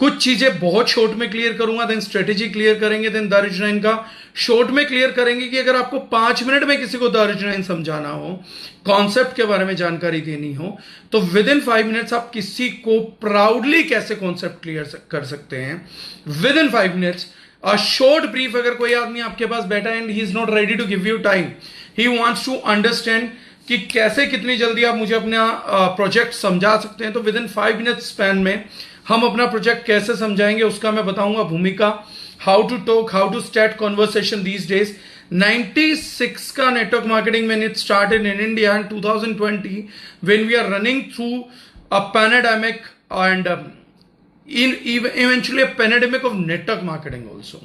कुछ चीजें बहुत शॉर्ट में क्लियर करूंगा, देन स्ट्रेटेजी क्लियर करेंगे, देन दारुज नाइन का शॉर्ट में क्लियर करेंगे कि अगर आपको 5 मिनट में किसी को दारुज नाइन समझाना हो, कॉन्सेप्ट के बारे में जानकारी देनी हो, तो विद इन 5 मिनट्स आप किसी को प्राउडली कैसे कॉन्सेप्ट क्लियर कर सकते हैं within 5 minutes. A short brief, अगर कोई आदमी आपके पास बैठा and he is not ready to give you time, he wants to understand कि कैसे कितनी जल्दी आप मुझे अपना प्रोजेक्ट समझा सकते हैं, तो विद इन 5 मिनट स्पैन में हम अपना प्रोजेक्ट कैसे समझाएंगे उसका मैं बताऊंगा भूमिका। How to talk, how to start conversation these days. 96 का network marketing when it started in India in 2020 when we are running through a pandemic and eventually a pandemic of network marketing also.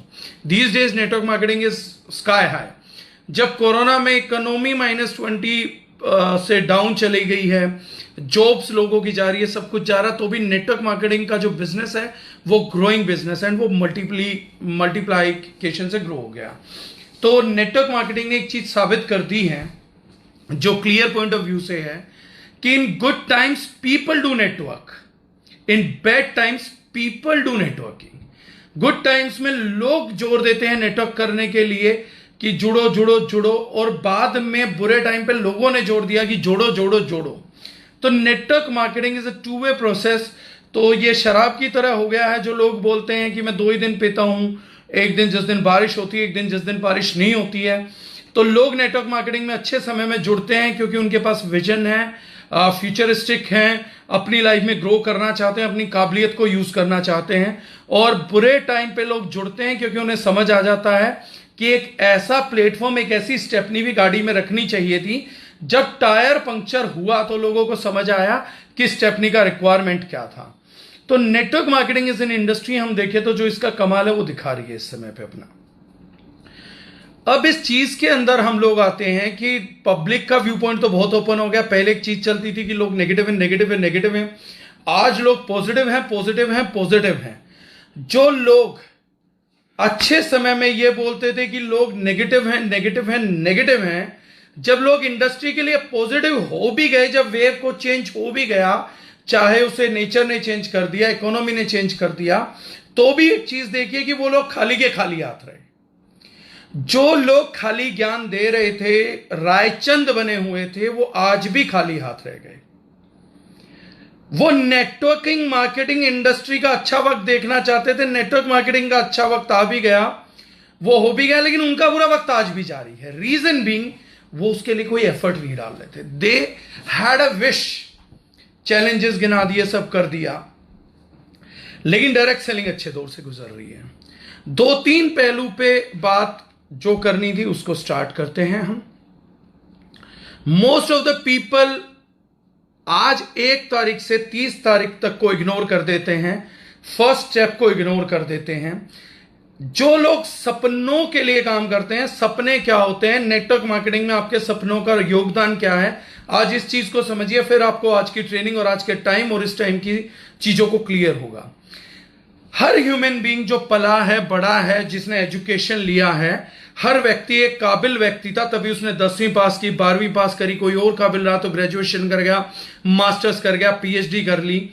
These days network marketing is sky high. जब corona में economy -20 से down चली गई है, jobs लोगों की जा रही है, सब कुछ जा रहा, तो भी नेटवर्क मार्केटिंग का जो बिजनेस है वो ग्रोइंग बिजनेस है एंड वो मल्टीप्लाइकेशन से ग्रो हो गया। तो नेटवर्क मार्केटिंग ने एक चीज साबित कर दी है जो क्लियर पॉइंट ऑफ व्यू से है कि in good times people do network, in bad times people do networking. Good times में लोग जोर देते हैं नेटवर्क करने के लिए कि जुड़ो जुड़ो जुड़ो, और बाद में बुरे टाइम पे लोगों ने जोर दिया कि जोड़ो जोड़ो जोड़ो। तो network marketing is a 2 way process. तो ये शराब की तरह हो गया है, जो लोग बोलते हैं कि मैं 2 ही दिन पीता हूं, एक दिन जिस दिन बारिश होती है, एक दिन जिस दिन बारिश नहीं होती है। तो लोग नेटवर्क मार्केटिंग में अच्छे समय में जुड़ते हैं क्योंकि उनके पास विजन है, फ्यूचरिस्टिक हैं, अपनी लाइफ में ग्रो करना चाहते हैं, अपनी काबिलियत को यूज करना चाहते हैं। और बुरे टाइम पे लोग जुड़ते हैं क्योंकि उन्हें समझ आ जाता है कि एक ऐसा प्लेटफॉर्म, एक ऐसी स्टेपनी भी गाड़ी में रखनी चाहिए थी। जब टायर पंक्चर हुआ तो लोगों को समझ आया कि स्टेपनी का रिक्वायरमेंट क्या था। तो network marketing is an industry, हम देखें तो जो इसका कमाल है वो दिखा रही है इस समय पे अपना। अब इस चीज के अंदर हम लोग आते हैं कि पब्लिक का व्यू पॉइंट तो बहुत ओपन हो गया। पहले एक चीज चलती थी कि लोग नेगेटिव है, नेगेटिव है, नेगेटिव है। आज लोग पॉजिटिव हैं, पॉजिटिव हैं, पॉजिटिव हैं। जो लोग अच्छे समय में ये बोलते थे कि लोग नेगेटिव हैं, नेगेटिव हैं, नेगेटिव हैं, जब लोग इंडस्ट्री के लिए पॉजिटिव हो भी गए, जब वेव को चेंज हो भी गया, चाहे उसे नेचर ने चेंज कर दिया, इकोनॉमी ने चेंज कर दिया, तो भी एक चीज देखिए कि वो लोग खाली के खाली हाथ रहे। जो लोग खाली ज्ञान दे रहे थे, रायचंद बने हुए थे, वो आज भी खाली हाथ रह गए। वो नेटवर्किंग मार्केटिंग इंडस्ट्री का अच्छा वक्त देखना चाहते थे, नेटवर्क मार्केटिंग का अच्छा वक्त आ भी गया, वो हो भी गया, लेकिन उनका बुरा वक्त आज भी जारी है। रीजन बीइंग वो उसके लिए कोई एफर्ट नहीं डाल रहे थे। They had a wish, challenges गिना दिए, सब कर दिया, लेकिन डायरेक्ट सेलिंग अच्छे दौर से गुजर रही है। 2-3 पहलू पे बात जो करनी थी उसको स्टार्ट करते हैं हम। मोस्ट ऑफ द पीपल आज 1 तारीख से 30 तारीख तक को इग्नोर कर देते हैं, फर्स्ट स्टेप को इग्नोर कर देते हैं। जो लोग सपनों के लिए काम करते हैं, सपने क्या होते हैं, नेटवर्क मार्केटिंग में आपके सपनों का योगदान क्या है, आज इस चीज को समझिए, फिर आपको आज की ट्रेनिंग और आज के टाइम और इस टाइम की चीजों को क्लियर होगा। हर ह्यूमन बीइंग जो पला है, बड़ा है, जिसने एजुकेशन लिया है, हर व्यक्ति एक काबिल व्यक्ति था, तभी उसने 10वीं पास की, 12वीं पास करी, कोई और काबिल रहा तो ग्रेजुएशन कर गया, मास्टर्स कर गया, पीएचडी कर ली।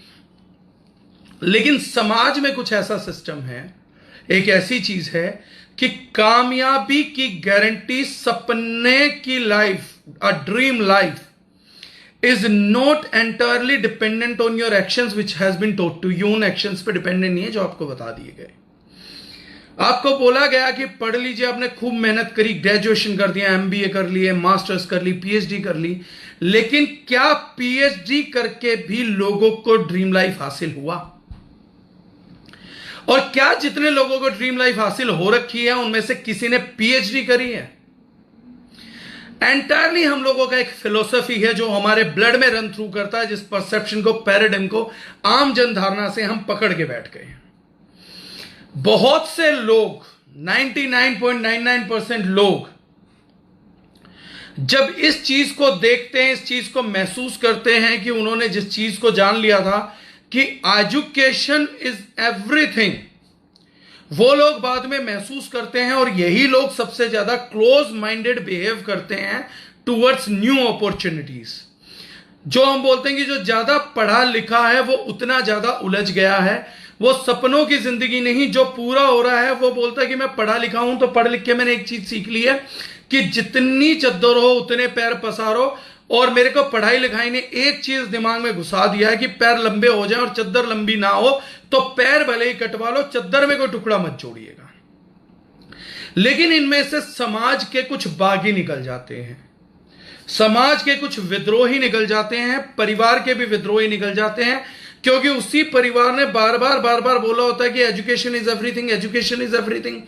लेकिन समाज में कुछ ऐसा सिस्टम है, एक ऐसी चीज है कि कामयाबी की गारंटी, सपने की life, a dream life is not entirely dependent on your actions which has been taught to you। उन एक्शंस पे डिपेंडेंट नहीं है जो आपको बता दिए गए। आपको बोला गया कि पढ़ लीजिए, आपने खूब मेहनत करी, ग्रेजुएशन कर दिया, एमबीए कर लिए, मास्टर्स कर ली, पीएचडी कर ली, लेकिन क्या पीएचडी करके भी लोगों को ड्रीम लाइफ हासिल हुआ? और क्या जितने लोगों को ड्रीम लाइफ हासिल हो रखी है उनमें से किसी ने पीएचडी करी है? एंटायरली हम लोगों का एक फिलोसफी है जो हमारे ब्लड में रन थ्रू करता है, जिस परसेप्शन को, पैराडिम को आम जन धारणा से हम पकड़ के बैठ गए हैं। बहुत से लोग, 99.99% लोग जब इस चीज को देखते हैं, इस चीज को महसूस करते हैं कि उन्होंने जिस चीज को जान लिया था कि एजुकेशन इज एवरीथिंग, वो लोग बाद में महसूस करते हैं, और यही लोग सबसे ज्यादा क्लोज माइंडेड बिहेव करते हैं टुवर्ड्स न्यू अपॉर्चुनिटीज। जो हम बोलते हैं कि जो ज्यादा पढ़ा लिखा है वो उतना ज्यादा उलझ गया है, वो सपनों की जिंदगी नहीं, जो पूरा हो रहा है वो बोलता है कि मैं पढ़ा लिखा हूं, तो पढ़ लिख के मैंने एक चीज सीख ली है कि जितनी चद्दर हो उतने पैर पसारो। और मेरे को पढ़ाई लिखाई ने एक चीज दिमाग में घुसा दिया है कि पैर लंबे हो जाए और चद्दर लंबी ना हो तो पैर भले ही कटवा लो, चद्दर में कोई टुकड़ा मत जोड़िएगा। लेकिन इनमें से समाज के कुछ बागी निकल जाते हैं, समाज के कुछ विद्रोही निकल जाते हैं, परिवार के भी विद्रोही निकल जाते हैं, क्योंकि उसी परिवार ने बार बार बोला होता है कि education is everything, education is everything,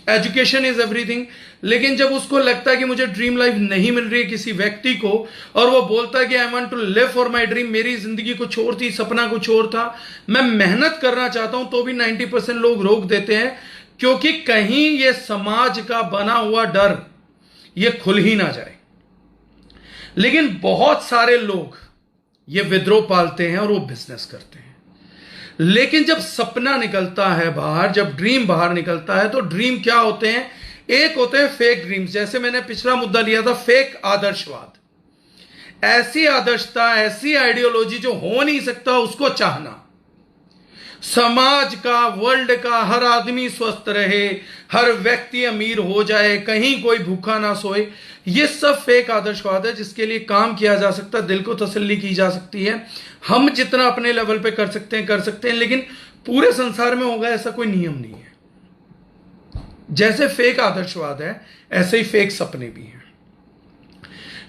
education is everything. लेकिन जब उसको लगता है कि मुझे ड्रीम लाइफ नहीं मिल रही है किसी व्यक्ति को, और वो बोलता है कि I want to live for my dream, मेरी जिंदगी कुछ और थी, सपना कुछ और था, मैं मेहनत करना चाहता हूं, तो भी 90% लोग रोक देते हैं, क्योंकि कहीं ये समाज का बना हुआ डर ये खुल ही ना जाए। लेकिन बहुत सारे लोग ये विद्रोह पालते हैं और वो बिजनेस करते हैं। लेकिन जब सपना निकलता है बाहर, जब ड्रीम बाहर निकलता है, तो ड्रीम क्या होते हैं? एक होते हैं फेक ड्रीम्स, जैसे मैंने पिछला मुद्दा लिया था, फेक आदर्शवाद। ऐसी आदर्शता, ऐसी आइडियोलॉजी जो हो नहीं सकता उसको चाहना। समाज का, वर्ल्ड का हर आदमी स्वस्थ रहे, हर व्यक्ति अमीर हो जाए, कहीं कोई भूखा ना सोए, ये सब फेक आदर्शवाद है जिसके लिए काम किया जा सकता है, दिल को तसल्ली की जा सकती है। हम जितना अपने लेवल पे कर सकते हैं, लेकिन पूरे संसार में होगा ऐसा कोई नियम नहीं है। जैसे फेक आदर्शवाद है, ऐसे ही फेक सपने भी हैं।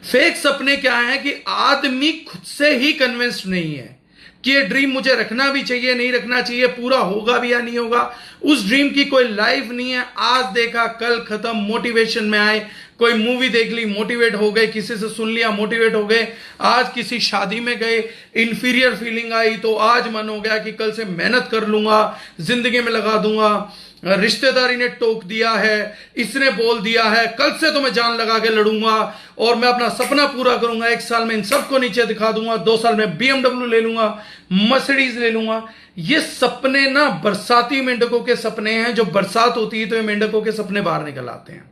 फेक सपने क्या है कि आदमी खुद से ही कन्विंस्ड नहीं है कि ये ड्रीम मुझे रखना भी चाहिए, नहीं रखना चाहिए, पूरा होगा भी या नहीं होगा। उस ड्रीम की कोई लाइफ नहीं है, आज देखा कल खत्म। मोटिवेशन में आए, कोई मूवी देख ली, मोटिवेट हो गए, किसी से सुन लिया, मोटिवेट हो गए, आज किसी शादी में गए, इंफीरियर फीलिंग आई तो आज मन हो गया कि कल से मेहनत कर लूंगा, जिंदगी में लगा दूंगा। रिश्तेदारी ने टोक दिया है, इसने बोल दिया है, कल से तो मैं जान लगा के लड़ूंगा और मैं अपना सपना पूरा करूंगा, 1 साल में इन सबको नीचे दिखा दूंगा, 2 साल में BMW ले लूंगा, मर्सिडीज ले लूंगा। ये सपने ना बरसाती मेंढकों के सपने हैं। जो बरसात होती है तो ये मेंढकों के सपने बाहर निकल आते हैं।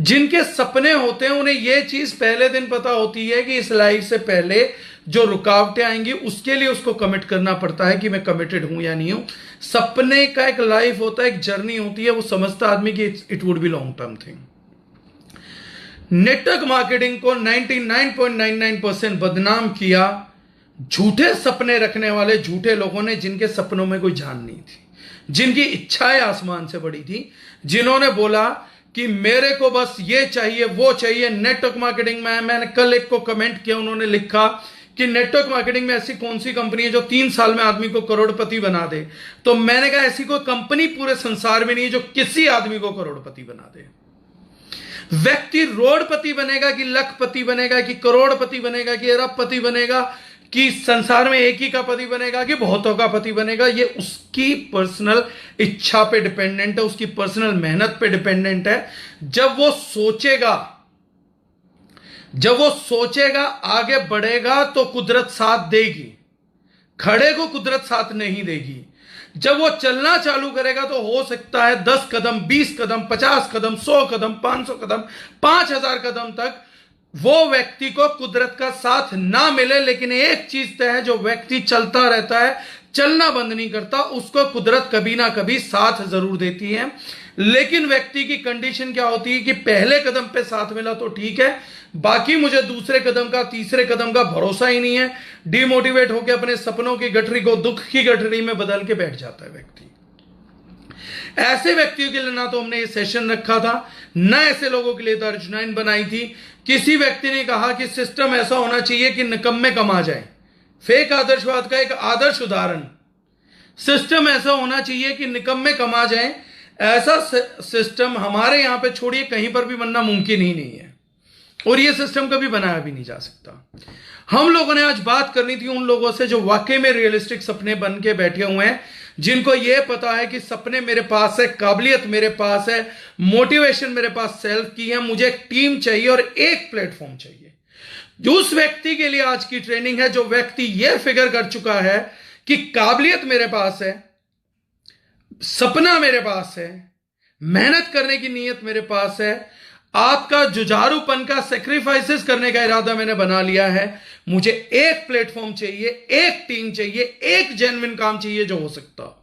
जिनके सपने होते हैं उन्हें यह चीज पहले दिन पता होती है कि इस लाइफ से पहले जो रुकावटें आएंगी उसके लिए उसको कमिट करना पड़ता है कि मैं कमिटेड हूं या नहीं हूं। सपने का एक लाइफ होता है, एक जर्नी होती है, वो समझता आदमी की it would be long term thing. Network marketing को 99.99% बदनाम किया झूठे सपने रखने वाले झूठे लोगों ने, जिनके सपनों में कोई जान नहीं थी, जिनकी इच्छाएं आसमान से बड़ी थी, जिन्होंने बोला कि मेरे को बस ये चाहिए वो चाहिए। नेटवर्क मार्केटिंग में मैंने कल एक को कमेंट किया, उन्होंने लिखा कि नेटवर्क मार्केटिंग में ऐसी कौन सी कंपनी है जो 3 साल में आदमी को करोड़पति बना दे। तो मैंने कहा ऐसी कोई कंपनी पूरे संसार में नहीं है जो किसी आदमी को करोड़पति बना दे। व्यक्ति रोडपति बनेगा कि लखपति बनेगा कि करोड़पति बनेगा कि अरबपति बनेगा कि संसार में एक ही का पति बनेगा कि बहुतों का पति बनेगा, ये उसकी पर्सनल इच्छा पे डिपेंडेंट है, उसकी पर्सनल मेहनत पे डिपेंडेंट है। जब वो सोचेगा आगे बढ़ेगा तो कुदरत साथ देगी, खड़े को कुदरत साथ नहीं देगी। जब वो चलना चालू करेगा तो हो सकता है 10 कदम, 20 कदम, 50 कदम, 100 कदम, 500 कदम, 5000 कदम तक वो व्यक्ति को कुदरत का साथ ना मिले। लेकिन एक चीज तय है, जो व्यक्ति चलता रहता है, चलना बंद नहीं करता, उसको कुदरत कभी ना कभी साथ जरूर देती है। लेकिन व्यक्ति की कंडीशन क्या होती है कि पहले कदम पे साथ मिला तो ठीक है, बाकी मुझे दूसरे कदम का, तीसरे कदम का भरोसा ही नहीं है। डिमोटिवेट होकर अपने सपनों की गठरी को दुख की गठरी में बदल के बैठ जाता है व्यक्ति। ऐसे व्यक्तियों के लिए ना तो हमने ये सेशन रखा था, ना ऐसे लोगों के लिए तो अर्जुनाइन बनाई थी। किसी व्यक्ति ने कहा कि सिस्टम ऐसा होना चाहिए कि निकम्मे कमा जाए, फेक आदर्शवाद का एक आदर्श उदाहरण। सिस्टम ऐसा होना चाहिए कि निकम्मे कमा जाए, ऐसा सिस्टम हमारे यहां पे छोड़िए कहीं पर भी बनना मुमकिन ही नहीं है, और यह सिस्टम कभी बनाया भी नहीं जा सकता। हम लोगों ने आज बात करनी थी उन लोगों से जो वाकई में रियलिस्टिक सपने बन के बैठे हुए हैं, जिनको यह पता है कि सपने मेरे पास है, काबिलियत मेरे पास है, मोटिवेशन मेरे पास सेल्फ की है, मुझे एक टीम चाहिए और एक प्लेटफॉर्म चाहिए। उस व्यक्ति के लिए आज की ट्रेनिंग है जो व्यक्ति यह फिगर कर चुका है कि काबिलियत मेरे पास है, सपना मेरे पास है, मेहनत करने की नीयत मेरे पास है, आपका जुझारूपन का सेक्रीफाइसेस करने का इरादा मैंने बना लिया है। मुझे एक प्लेटफॉर्म चाहिए, एक टीम चाहिए, एक जेन्युइन काम चाहिए जो हो सकता,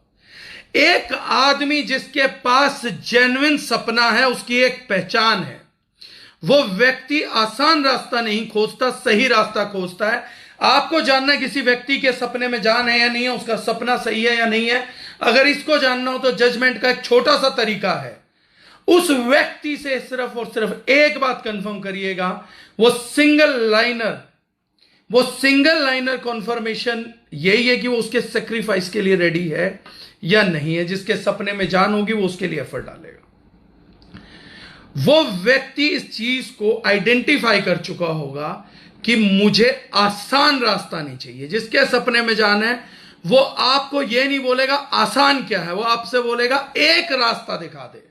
एक आदमी जिसके पास जेन्युइन सपना है, उसकी एक पहचान है। वो व्यक्ति आसान रास्ता नहीं खोजता, सही रास्ता खोजता है। आपको जानना है किसी व्यक्ति के सपने में जान है या नहीं है, उसका सपना सही है या नहीं है। अगर इसको जानना हो तो जजमेंट का एक छोटा सा तरीका है, उस व्यक्ति से सिर्फ और सिर्फ एक बात कंफर्म करिएगा, वो सिंगल लाइनर कॉन्फर्मेशन यही है कि वो उसके सेक्रीफाइस के लिए रेडी है या नहीं है। जिसके सपने में जान होगी वो उसके लिए एफर्ट डालेगा। वो व्यक्ति इस चीज को आइडेंटिफाई कर चुका होगा कि मुझे आसान रास्ता नहीं चाहिए। जिसके सपने में जान है वो आपको यह नहीं बोलेगा आसान क्या है, वो आपसे बोलेगा एक रास्ता दिखा दे।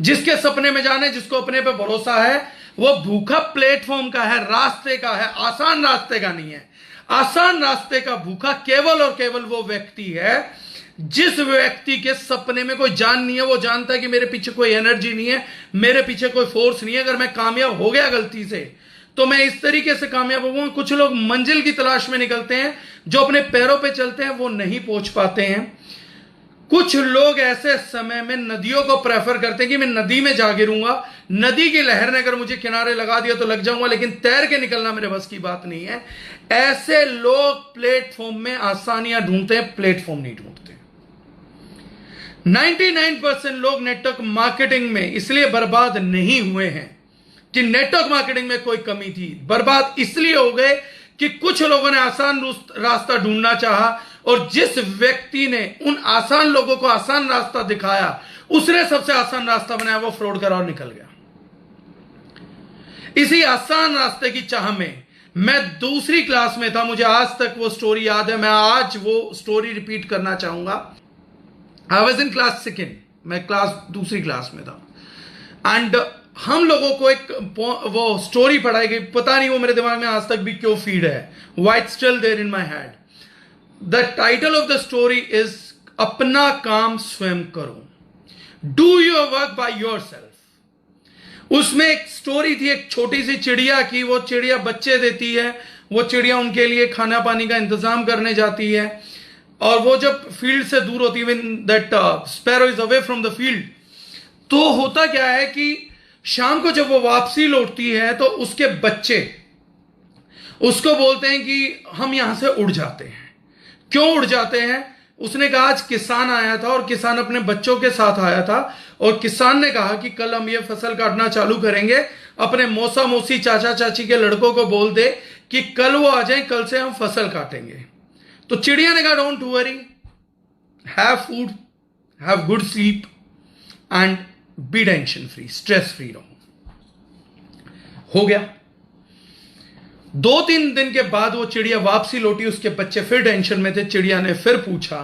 जिसके सपने में जाने, जिसको अपने पे भरोसा है, वो भूखा प्लेटफॉर्म का है, रास्ते का है, आसान रास्ते का नहीं है। आसान रास्ते का भूखा केवल और केवल वो व्यक्ति है जिस व्यक्ति के सपने में कोई जान नहीं है। वो जानता है कि मेरे पीछे कोई एनर्जी नहीं है, मेरे पीछे कोई फोर्स नहीं है। अगर मैं कामयाब हो गया गलती से तो मैं इस तरीके से कामयाब होऊंगा। कुछ लोग मंजिल की तलाश में निकलते हैं, जो अपने पैरों पे चलते हैं वो नहीं पहुंच पाते हैं। कुछ लोग ऐसे समय में नदियों को प्रेफर करते हैं कि मैं नदी में जा गिरूंगा, नदी की लहर ने अगर मुझे किनारे लगा दिया तो लग जाऊंगा, लेकिन तैर के निकलना मेरे बस की बात नहीं है। ऐसे लोग प्लेटफॉर्म में आसानियां ढूंढते हैं, प्लेटफॉर्म नहीं ढूंढते। 99% लोग नेटवर्क मार्केटिंग में इसलिए बर्बाद नहीं हुए हैं कि नेटवर्क मार्केटिंग में कोई कमी थी। बर्बाद इसलिए हो गए कि कुछ लोगों ने आसान रास्ता ढूंढना चाहा, और जिस व्यक्ति ने उन आसान लोगों को आसान रास्ता दिखाया, उसने सबसे आसान रास्ता बनाया, वो फ्रॉड करा और निकल गया। इसी आसान रास्ते की चाह में मैं दूसरी क्लास में था, मुझे आज तक वो स्टोरी याद है। मैं आज वो स्टोरी रिपीट करना चाहूंगा। I was in class second, मैं दूसरी क्लास में था, एंड हम लोगों को एक वो स्टोरी पढ़ाई गई। पता नहीं वो मेरे दिमाग में आज तक भी क्यों फीड है, why it's still there in my head. The title of the story is अपना काम स्वयं करो, do your work by yourself. उसमें एक स्टोरी थी एक छोटी सी चिड़िया की। वो चिड़िया बच्चे देती है, वो चिड़िया उनके लिए खाना पानी का इंतजाम करने जाती है, और वो जब फील्ड से दूर होती है, when that sparrow is away from the field, तो होता क्या है कि शाम को जब वो वापसी लौटती है तो उसके बच्चे उसको बोलते हैं कि हम यहां से उड़ जाते हैं। क्यों उड़ जाते हैं? उसने कहा आज किसान आया था, और किसान अपने बच्चों के साथ आया था, और किसान ने कहा कि कल हम ये फसल काटना चालू करेंगे। अपने मौसा मौसी चाचा चाची के लड़कों को बोल दे कि कल वो आ जाए, कल से हम फसल काटेंगे। तो चिड़िया ने कहा don't worry, have food, have good sleep and be tension free, stress free रहो। हो गया। 2-3 दिन के बाद वो चिड़िया वापसी लौटी, उसके बच्चे फिर टेंशन में थे। चिड़िया ने फिर पूछा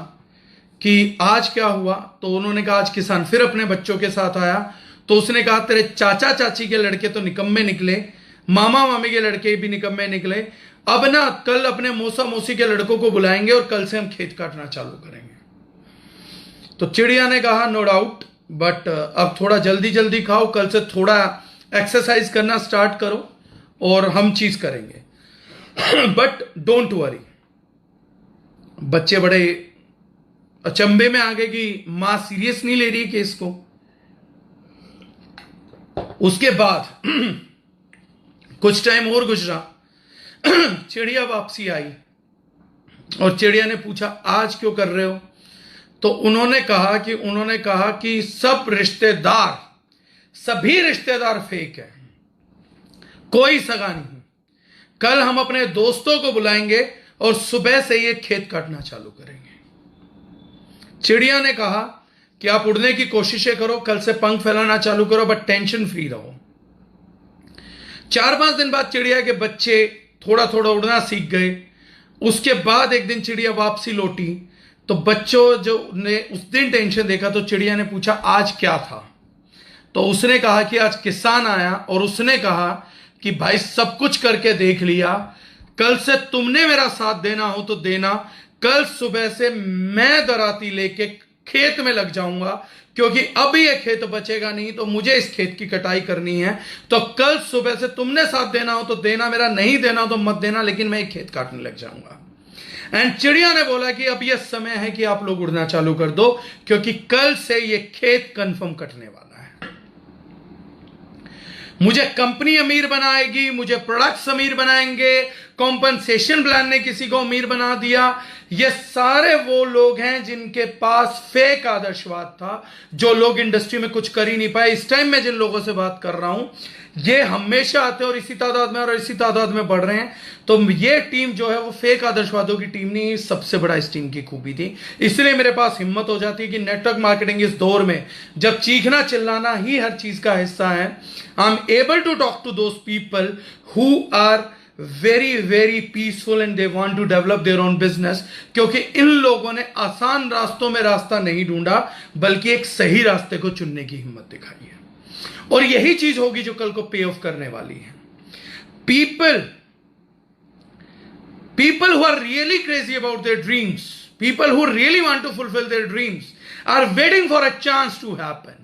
कि आज क्या हुआ? तो उन्होंने कहा आज किसान फिर अपने बच्चों के साथ आया। तो उसने कहा तेरे चाचा चाची के लड़के तो निकम्मे निकले, मामा मामी के लड़के भी निकम्मे निकले। अब ना कल अपने मौसा मौसी के लड़कों को बुलाएंगे और कल से हम खेत काटना चालू करेंगे। तो चिड़िया ने कहा नो डाउट, बट अब थोड़ा जल्दी जल्दी खाओ, कल से थोड़ा एक्सरसाइज करना स्टार्ट करो और हम चीज करेंगे, बट डोंट वरी। बच्चे बड़े अचंभे में आ गए कि मां सीरियस नहीं ले रही केस को। उसके बाद कुछ टाइम और गुजरा, चिड़िया वापसी आई और चिड़िया ने पूछा आज क्यों कर रहे हो? तो उन्होंने कहा कि सभी रिश्तेदार फेक है, कोई सगा नहीं। कल हम अपने दोस्तों को बुलाएंगे और सुबह से ये खेत काटना चालू करेंगे। चिड़िया ने कहा कि आप उड़ने की कोशिशें करो, कल से पंख फैलाना चालू करो, बट टेंशन फ्री रहो। 4-5 दिन बाद चिड़िया के बच्चे थोड़ा थोड़ा उड़ना सीख गए। उसके बाद एक दिन चिड़िया वापसी लौटी, तो बच्चों जो ने उस दिन टेंशन देखा, तो चिड़िया ने पूछा आज क्या था? तो उसने कहा कि आज किसान आया और उसने कहा कि भाई सब कुछ करके देख लिया, कल से तुमने मेरा साथ देना हो तो देना, कल सुबह से मैं दराती लेके खेत में लग जाऊंगा, क्योंकि अभी ये खेत बचेगा नहीं, तो मुझे इस खेत की कटाई करनी है। तो कल सुबह से तुमने साथ देना हो तो देना, मेरा नहीं देना हो तो मत देना, लेकिन मैं एक खेत काटने लग जाऊंगा। एंड चिड़िया ने बोला कि अब यह समय है कि आप लोग उड़ना चालू कर दो, क्योंकि कल से ये खेत कंफर्म कटने वाला है। मुझे कंपनी अमीर बनाएगी, मुझे प्रोडक्ट्स अमीर बनाएंगे, कॉम्पनसेशन प्लान ने किसी को अमीर बना दिया। ये सारे वो लोग हैं जिनके पास फेक आदर्शवाद था, जो लोग इंडस्ट्री में कुछ कर ही नहीं पाए। इस टाइम मैं जिन लोगों से बात कर रहा हूं, ये हमेशा आते हैं और इसी तादाद में और इसी तादाद में बढ़ रहे हैं। तो ये टीम जो है वो फेक आदर्शवादों की टीम नहीं, सबसे बड़ा इस टीम की खूबी थी। इसलिए मेरे पास हिम्मत हो जाती है कि नेटवर्क मार्केटिंग इस दौर में, जब चीखना चिल्लाना ही हर चीज का हिस्सा है, I am able to talk to those people who are very very peaceful and they want to develop their own business. क्योंकि इन लोगों ने आसान रास्तों में रास्ता नहीं ढूंढा, बल्कि एक सही रास्ते को चुनने की हिम्मत दिखाई है। और यही चीज होगी जो कल को पे ऑफ करने वाली है। people who are really crazy about their dreams, people who really want to fulfill their dreams are waiting for a chance to happen.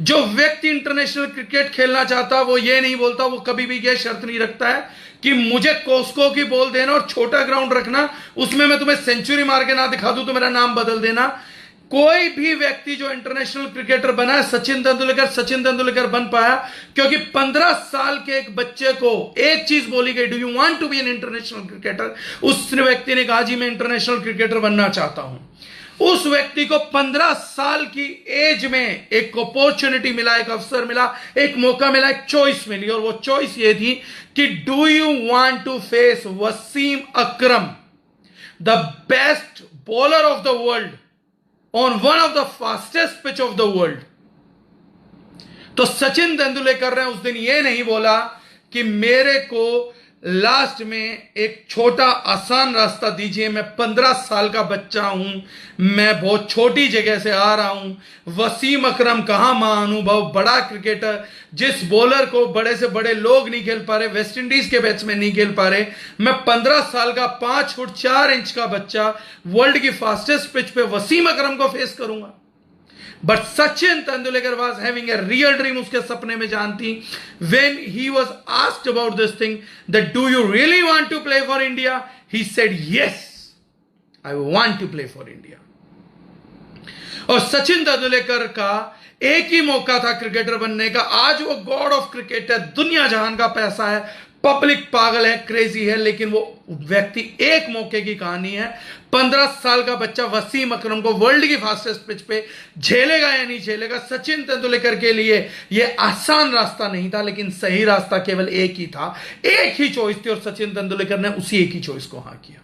जो व्यक्ति इंटरनेशनल क्रिकेट खेलना चाहता है, वो ये नहीं बोलता, वो कभी भी ये शर्त नहीं रखता है कि मुझे कोस्को की बॉल देना और छोटा ग्राउंड रखना, उसमें मैं तुम्हें सेंचुरी मार के ना दिखा दूं तो मेरा नाम बदल देना। कोई भी व्यक्ति जो इंटरनेशनल क्रिकेटर बना है, सचिन तेंदुलकर बन पाया क्योंकि 15 साल के एक बच्चे को एक चीज बोली गई, do you want to be an international cricketer. उस व्यक्ति ने कहा जी मैं इंटरनेशनल क्रिकेटर बनना चाहता हूं। उस व्यक्ति को 15 साल की एज में एक अपॉर्चुनिटी मिला, एक अवसर मिला, एक मौका मिला, एक चॉइस मिली, और वो चॉइस ये थी कि do you want to face Wasim Akram, the best bowler of the world on one of the fastest pitch of the world। तो सचिन तेंदुलकर ने उस दिन ये नहीं बोला कि मेरे को लास्ट में एक छोटा आसान रास्ता दीजिए, मैं 15 साल का बच्चा हूं, मैं बहुत छोटी जगह से आ रहा हूं। वसीम अकरम कहां महाअनुभव बड़ा क्रिकेटर, जिस बॉलर को बड़े से बड़े लोग नहीं खेल पा रहे, वेस्ट इंडीज के बैट्समैन नहीं खेल पा रहे, मैं 15 साल का 5 फुट 4 इंच का बच्चा वर्ल्ड की फास्टेस्ट पिच पे वसीम अकरम को फेस करूंगा। But Sachin Tendulkar was having a real dream, उसके सपने में जान थी। When he was asked about this thing that do you really want to play for India, he said yes I want to play for India. और सचिन तेंदुलकर का एक ही मौका था क्रिकेटर बनने का। आज वो गॉड ऑफ क्रिकेट है, दुनिया जहान का पैसा है, पब्लिक पागल है, क्रेजी है, लेकिन वो व्यक्ति एक मौके की कहानी है। 15 साल का बच्चा वसीम अकरम को वर्ल्ड की फास्टेस्ट पिच पे झेलेगा या नहीं झेलेगा। सचिन तेंदुलकर के लिए ये आसान रास्ता नहीं था, लेकिन सही रास्ता केवल एक ही था, एक ही चॉइस थी, और सचिन तेंदुलकर ने उसी एक ही चॉइस को हां किया।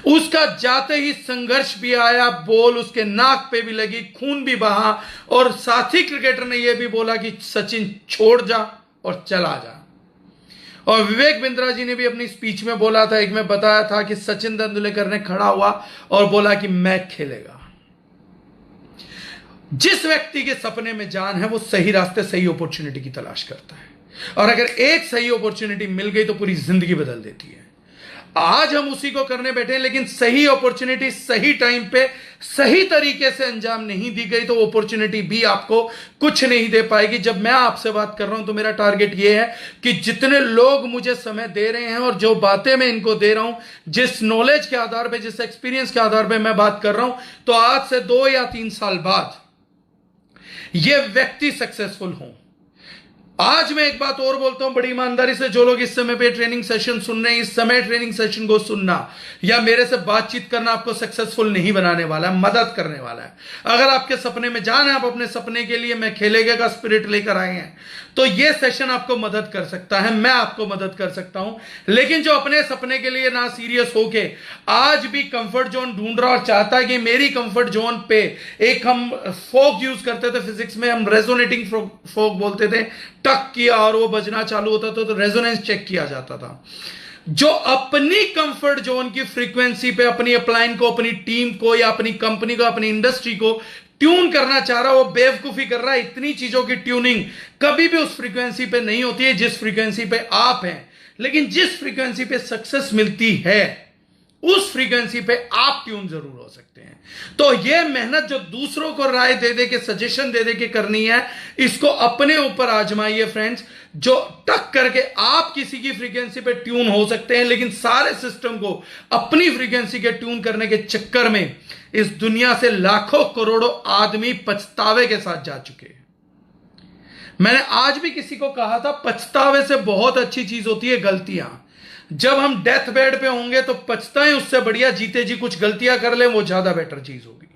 उसका जाते ही संघर्ष भी आया, बॉल उसके नाक पे भी लगी, खून भी बहा, और साथी क्रिकेटर ने यह भी बोला कि सचिन छोड़ जा और चला जा। और विवेक बिंद्रा जी ने भी अपनी स्पीच में बोला था, एक में बताया था कि सचिन तेंदुलकर ने खड़ा हुआ और बोला कि मैच खेलेगा। जिस व्यक्ति के सपने में जान है वो सही रास्ते, सही अपॉर्चुनिटी की तलाश करता है, और अगर एक सही अपॉर्चुनिटी मिल गई तो पूरी जिंदगी बदल देती है। आज हम उसी को करने बैठे हैं, लेकिन सही अपॉर्चुनिटी सही टाइम पे सही तरीके से अंजाम नहीं दी गई तो अपॉर्चुनिटी भी आपको कुछ नहीं दे पाएगी। जब मैं आपसे बात कर रहा हूं तो मेरा टारगेट यह है कि जितने लोग मुझे समय दे रहे हैं और जो बातें मैं इनको दे रहा हूं, जिस नॉलेज के आधार पे, जिस एक्सपीरियंस के आधार पे मैं बात कर रहा हूं, तो आज से 2 या 3 साल बाद ये व्यक्ति सक्सेसफुल हों। आज मैं एक बात और बोलता हूं बड़ी ईमानदारी से, जो लोग इस समय पे ट्रेनिंग सेशन सुन रहे हैं, इस समय ट्रेनिंग सेशन को सुनना या मेरे से बातचीत करना आपको सक्सेसफुल नहीं बनाने वाला है, मदद करने वाला है। अगर आपके सपने में जाना है, आप अपने सपने के लिए मैं खेलेगा का स्पिरिट लेकर आए हैं, तो यह सेशन आपको मदद कर सकता है, मैं आपको मदद कर सकता हूं। लेकिन जो अपने सपने के लिए ना सीरियस होके आज भी कंफर्ट जोन ढूंढ रहा और चाहता है कि मेरी कंफर्ट जोन पे, एक हम फोक यूज करते थे फिजिक्स में, हम रेजोनेटिंग फोक बोलते थे, टक किया और वो बजना चालू होता था तो रेजोनेंस चेक किया जाता था। जो अपनी कंफर्ट जोन की फ्रीक्वेंसी पे अपनी अपलाइन को, अपनी टीम को या अपनी कंपनी को, अपनी इंडस्ट्री को ट्यून करना चाह रहा है, वो बेवकूफी कर रहा है। इतनी चीजों की ट्यूनिंग कभी भी उस फ्रीक्वेंसी पे नहीं होती है जिस फ्रीक्वेंसी पे आप हैं, लेकिन जिस फ्रीक्वेंसी पे सक्सेस मिलती है उस फ्रीक्वेंसी पे आप ट्यून जरूर हो सकते हैं। तो यह मेहनत जो दूसरों को राय दे दे के, सजेशन दे दे के करनी है, इसको अपने ऊपर आजमाइए फ्रेंड्स। जो टक करके आप किसी की फ्रीक्वेंसी पे ट्यून हो सकते हैं, लेकिन सारे सिस्टम को अपनी फ्रीक्वेंसी के ट्यून करने के चक्कर में इस दुनिया से लाखों करोड़ों आदमी पछतावे के साथ जा चुके हैं। मैंने आज भी किसी को कहा था, पछतावे से बहुत अच्छी चीज होती है गलतियां। जब हम डेथ बेड पे होंगे तो पछताएं, उससे बढ़िया जीते जी कुछ गलतियां कर लें, वो ज्यादा बेटर चीज होगी।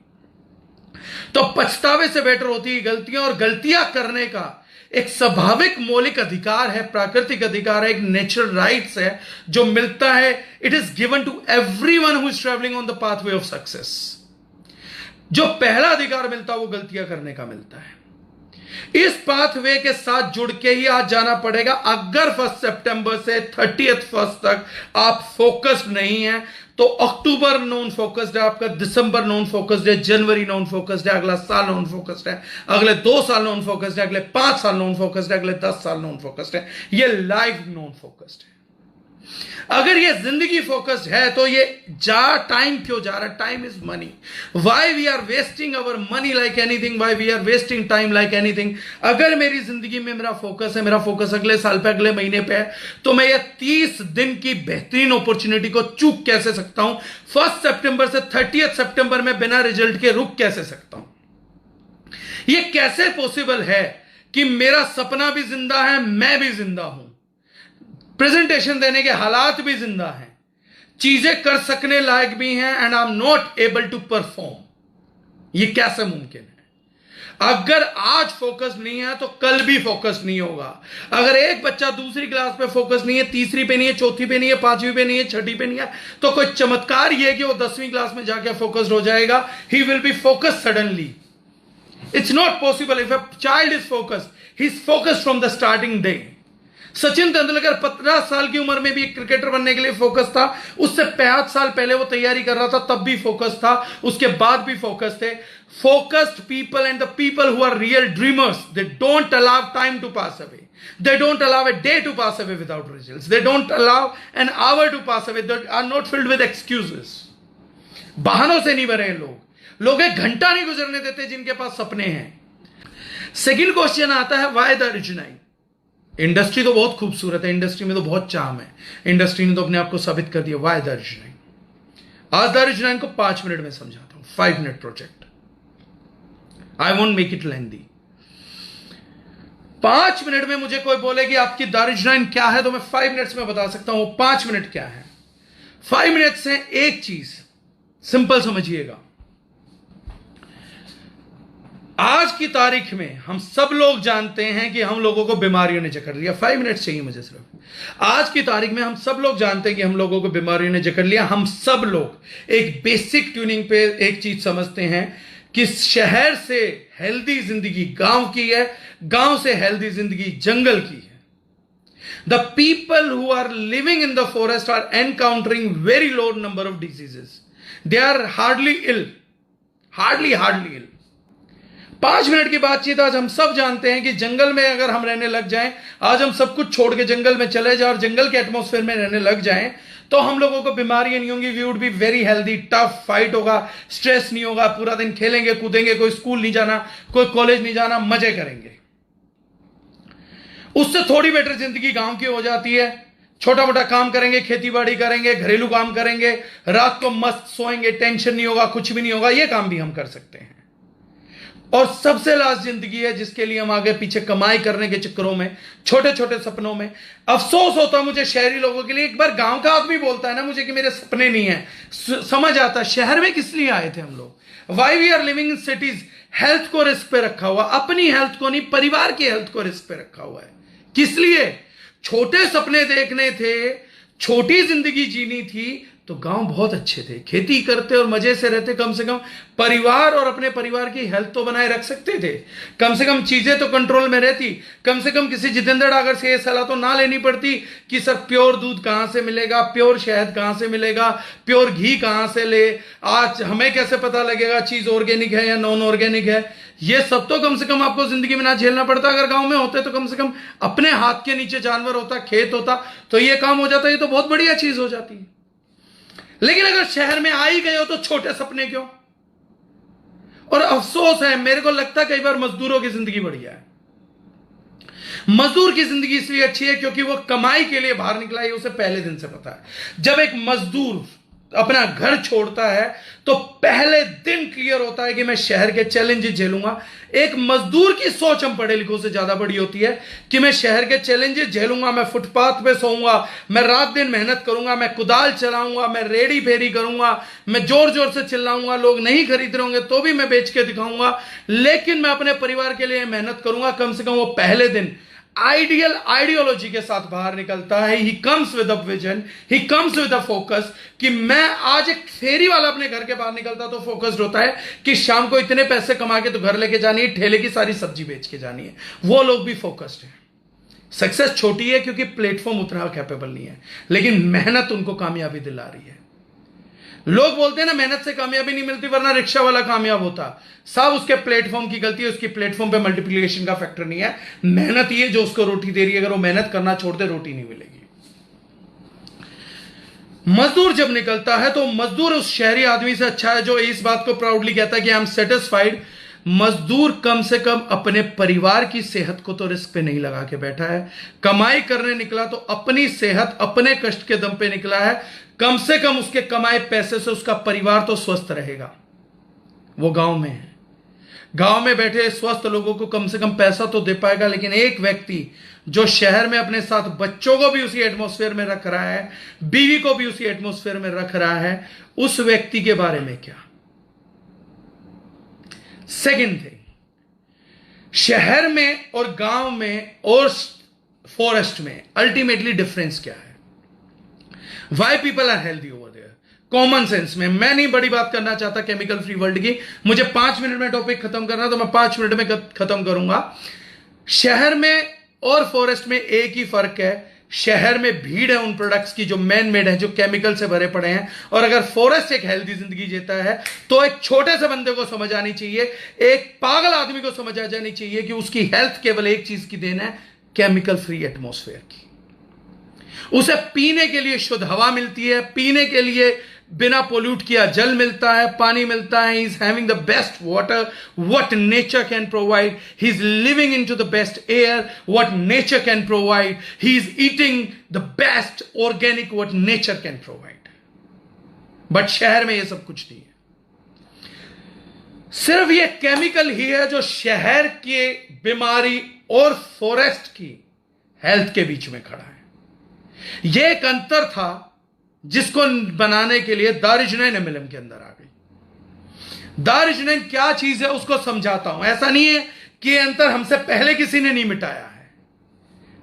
तो पछतावे से बेटर होती है गलतियां, और गलतियां करने का एक स्वाभाविक मौलिक अधिकार है, प्राकृतिक अधिकार है, एक नेचुरल राइट्स है जो मिलता है। It is given to everyone who is travelling on the pathway of success. जो पहला अधिकार मिलता है वो गलतियां करने का मिलता है। इस पाथवे के साथ जुड़ के ही आज जाना पड़ेगा। अगर 1 सितंबर से 30 फर्स्ट तक आप फोकस्ड नहीं है तो अक्टूबर नॉन फोकस्ड है आपका, दिसंबर नॉन फोकस्ड है, जनवरी नॉन फोकस्ड है, अगला साल नॉन फोकस्ड है, अगले 2 साल नॉन फोकस्ड है, अगले 5 साल नॉन फोकस्ड है, अगले 10 साल नॉन फोकस्ड है। ये लाइफ नॉन फोकस्ड है। अगर ये जिंदगी फोकस्ड है तो ये टाइम क्यों जा रहा है? Time is money. Why we are wasting our money like anything, why we are wasting time like anything. अगर मेरी जिंदगी में मेरा फोकस है, मेरा फोकस अगले साल पे, अगले महीने पे है, तो मैं ये 30 दिन की बेहतरीन अपॉर्चुनिटी को चूक कैसे सकता हूं? 1 सितंबर से 30 सितंबर में बिना रिजल्ट के रुक कैसे सकता हूं? ये कैसे पॉसिबल है कि मेरा सपना भी जिंदा है, मैं भी जिंदा हूं, प्रेजेंटेशन देने के हालात भी जिंदा हैं, चीजें कर सकने लायक भी हैं, and I am not able to perform. ये कैसे मुमकिन है? अगर आज फोकस नहीं है तो कल भी फोकस नहीं होगा। अगर एक बच्चा दूसरी क्लास पे फोकस नहीं है, तीसरी पे नहीं है, चौथी पे नहीं है, 5वीं पे नहीं है, 6ठी पे नहीं है, तो कोई चमत्कार ये है कि वो 10वीं क्लास में जाके फोकस्ड हो जाएगा। He will be focused suddenly. It's not possible. If a child is focused, he is focused from the starting day. Sachin Tendulkar 15 साल की उम्र में भी एक क्रिकेटर बनने के लिए फोकस था। उससे 5 साल पहले वो तैयारी कर रहा था, तब भी फोकस था, उसके बाद भी फोकस थे। Focused people and the people who are real dreamers, they don't allow time to pass away, they don't allow a day to pass away without results, they don't allow an hour to pass away, they are not filled with excuses. बहानों से नहीं भरे लोग एक घंटा नहीं गुजरने देते जिनके पास सपने हैं। सेकंड क्वेश्चन आता है, व्हाई द ओरिजिनाइट? इंडस्ट्री तो बहुत खूबसूरत है, इंडस्ट्री में तो बहुत चार्म है, इंडस्ट्री ने तो अपने आप को साबित कर दिया। Why the originite? आज द ओरिजिनाइट को 5 मिनट में समझाता हूं। 5 minute project, I won't make it lengthy. 5 minute में मुझे कोई बोले कि आपकी द ओरिजिनाइट क्या है, तो मैं 5 मिनट्स में बता सकता हूं वो 5 मिनट क्या है। 5 मिनट से एक चीज सिंपल समझिएगा। आज की तारीख में हम सब लोग जानते हैं कि हम लोगों को बीमारियों ने जकड़ लिया। 5 मिनट चाहिए मुझे सिर्फ। आज की तारीख में हम सब लोग जानते हैं कि हम लोगों को बीमारियों ने जकड़ लिया। हम सब लोग एक बेसिक ट्यूनिंग पे एक चीज समझते हैं कि शहर से हेल्दी जिंदगी गांव की है, गांव से हेल्दी जिंदगी जंगल की है। The people who are living in the forest are encountering very low number of diseases. They are hardly ill, hardly ill. 5 minute की बातचीत। आज हम सब जानते हैं कि जंगल में अगर हम रहने लग जाएं, आज हम सब कुछ छोड़ के जंगल में चले जाएं और जंगल के एटमॉस्फेयर में रहने लग जाएं, तो हम लोगों को बीमारियां नहीं होंगी। We would be very healthy, tough fight होगा, स्ट्रेस नहीं होगा, पूरा दिन खेलेंगे कूदेंगे, कोई स्कूल नहीं जाना, कोई कॉलेज नहीं जाना, मजे करेंगे। उससे थोड़ी बेटर जिंदगी गांव की हो जाती है। छोटा मोटा काम करेंगे, खेती बाड़ी करेंगे, घरेलू काम करेंगे, रात को मस्त सोएंगे, टेंशन नहीं होगा, कुछ भी नहीं होगा। ये काम भी हम कर सकते हैं। और सबसे लास्ट जिंदगी है जिसके लिए हम आगे पीछे कमाई करने के चक्करों में, छोटे छोटे सपनों में, अफसोस होता मुझे शहरी लोगों के लिए। एक बार गांव का आदमी बोलता है ना मुझे कि मेरे सपने नहीं है, समझ आता शहर में किस लिए आए थे हम लोग। Why we are living in cities? Health को रिस्क पे रखा हुआ, अपनी हेल्थ को नहीं, परिवार की हेल्थ को रिस्क पे रखा हुआ है। किस लिए? छोटे सपने देखने थे, छोटी जिंदगी जीनी थी, तो गांव बहुत अच्छे थे, खेती करते और मजे से रहते, कम से कम परिवार और अपने परिवार की हेल्थ तो बनाए रख सकते थे, कम से कम चीजें तो कंट्रोल में रहती, कम से कम किसी जितेंद्र डागर से ये सलाह तो ना लेनी पड़ती कि सर प्योर दूध कहां से मिलेगा, प्योर शहद कहां से मिलेगा, प्योर घी कहां से ले, आज हमें कैसे पता लगेगा चीज ऑर्गेनिक है या नॉन ऑर्गेनिक है। ये सब तो कम से कम आपको जिंदगी में ना झेलना पड़ता। अगर गांव में होते तो कम से कम अपने हाथ के नीचे जानवर होता, खेत होता, तो ये काम हो जाता। ये तो बहुत बढ़िया चीज हो जाती है। लेकिन अगर शहर में आ ही गए हो तो छोटे सपने क्यों? और अफसोस है, मेरे को लगता है कई बार मजदूरों की जिंदगी बढ़िया है। मजदूर की जिंदगी इसलिए अच्छी है क्योंकि वो कमाई के लिए बाहर निकला है, उसे पहले दिन से पता है। जब एक मजदूर अपना घर छोड़ता है तो पहले दिन क्लियर होता है कि मैं शहर के चैलेंजेस झेलूंगा। एक मजदूर की सोच हम पढ़े लिखों से ज्यादा बड़ी होती है कि मैं शहर के चैलेंजेस झेलूंगा, मैं फुटपाथ पे सोऊंगा, मैं रात दिन मेहनत करूंगा, मैं कुदाल चलाऊंगा, मैं रेड़ी फेरी करूंगा, मैं जोर जोर से चिल्लाऊंगा, लोग नहीं खरीद रहे होंगे तो भी मैं बेच के दिखाऊंगा, लेकिन मैं अपने परिवार के लिए मेहनत करूंगा। कम से कम वो पहले दिन आइडियल आइडियोलॉजी के साथ बाहर निकलता है। He comes with a vision, he comes with a focus कि मैं आज एक फेरी वाला अपने घर के बाहर निकलता तो फोकस्ड होता है कि शाम को इतने पैसे कमा के तो घर लेके जानी है, ठेले की सारी सब्जी बेच के जानी है। वो लोग भी फोकस्ड हैं। सक्सेस छोटी है क्योंकि प्लेटफॉर्म उतना कैपेबल नहीं है, लेकिन मेहनत उनको कामयाबी दिला रही है। लोग बोलते हैं ना मेहनत से कामयाबी नहीं मिलती, वरना रिक्शा वाला कामयाब होता। सब उसके प्लेटफॉर्म की गलती है, उसकी प्लेटफॉर्म पे मल्टीप्लिकेशन का फैक्टर नहीं है। मेहनत ये जो उसको रोटी दे रही है, अगर वो मेहनत करना छोड़ दे रोटी नहीं मिलेगी। मजदूर जब निकलता है तो मजदूर उस शहरी आदमी से अच्छा है जो इस बात को प्राउडली कहता है कि आई एम सेटिस्फाइड। मजदूर कम से कम अपने परिवार की सेहत को तो रिस्क पे नहीं लगा के बैठा है। कमाई करने निकला तो अपनी सेहत अपने कष्ट के दम पे निकला है। कम से कम उसके कमाए पैसे से उसका परिवार तो स्वस्थ रहेगा। वो गांव में है, गांव में बैठे स्वस्थ लोगों को कम से कम पैसा तो दे पाएगा। लेकिन एक व्यक्ति जो शहर में अपने साथ बच्चों को भी उसी एटमॉस्फेयर में रख रहा है, बीवी को भी उसी एटमॉस्फेयर में रख रहा है, उस व्यक्ति के बारे में क्या? सेकेंड थिंग, शहर में और गांव में और फॉरेस्ट में अल्टीमेटली डिफरेंस क्या है? Why people are healthy over there? Common sense में, मैं नहीं बड़ी बात करना चाहता केमिकल फ्री वर्ल्ड की। मुझे 5 मिनट में टॉपिक खत्म करना तो मैं 5 मिनट में खत्म करूंगा। शहर में और फॉरेस्ट में एक ही फर्क है, शहर में भीड़ है उन प्रोडक्ट्स की जो मैन मेड है, जो केमिकल से भरे पड़े हैं। और अगर फॉरेस्ट एक हेल्दी जिंदगी जीता है तो एक छोटे से बंदे को समझ आनी चाहिए, एक पागल आदमी को समझ आ जानी चाहिए कि उसकी हेल्थ केवल एक चीज की देन है, केमिकल फ्री एटमॉस्फेयर की। उसे पीने के लिए शुद्ध हवा मिलती है, पीने के लिए बिना पोल्यूट किया जल मिलता है, पानी मिलता है। He is having the best water what nature can provide. He is living in to the best air what nature can provide. He is eating the best organic what nature can provide. But शहर में यह सब कुछ नहीं है। सिर्फ यह chemical ही है जो शहर की बीमारी और फॉरेस्ट की हेल्थ के बीच में खड़ा है। यह एक अंतर था जिसको बनाने के लिए दारिजनैन एमएलएम के अंदर आ गई। दारिजनैन क्या चीज है उसको समझाता हूं। ऐसा नहीं है कि यह अंतर हमसे पहले किसी ने नहीं मिटाया है,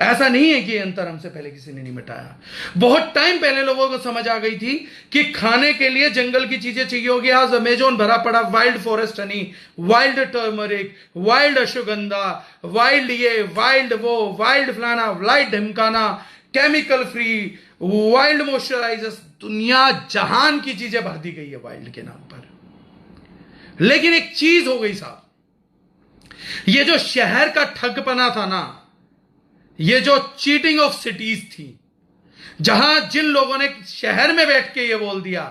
ऐसा नहीं है कि यह अंतर हमसे पहले किसी ने नहीं मिटाया। बहुत टाइम पहले लोगों को समझ आ गई थी कि खाने के लिए जंगल की चीजें चाहिए होगी। आज अमेजोन भरा पड़ा wild forest honey, wild turmeric, wild ashwagandha, wild ये, वाइल्ड वो, वाइल्ड फलाना, वाइल्ड ढिमकाना, केमिकल फ्री, वाइल्ड मॉइस्चराइजर्स, दुनिया जहान की चीजें भर दी गई है वाइल्ड के नाम पर। लेकिन एक चीज हो गई साहब, ये जो शहर का ठगपना था ना, ये जो चीटिंग ऑफ सिटीज थी, जहां जिन लोगों ने शहर में बैठ के ये बोल दिया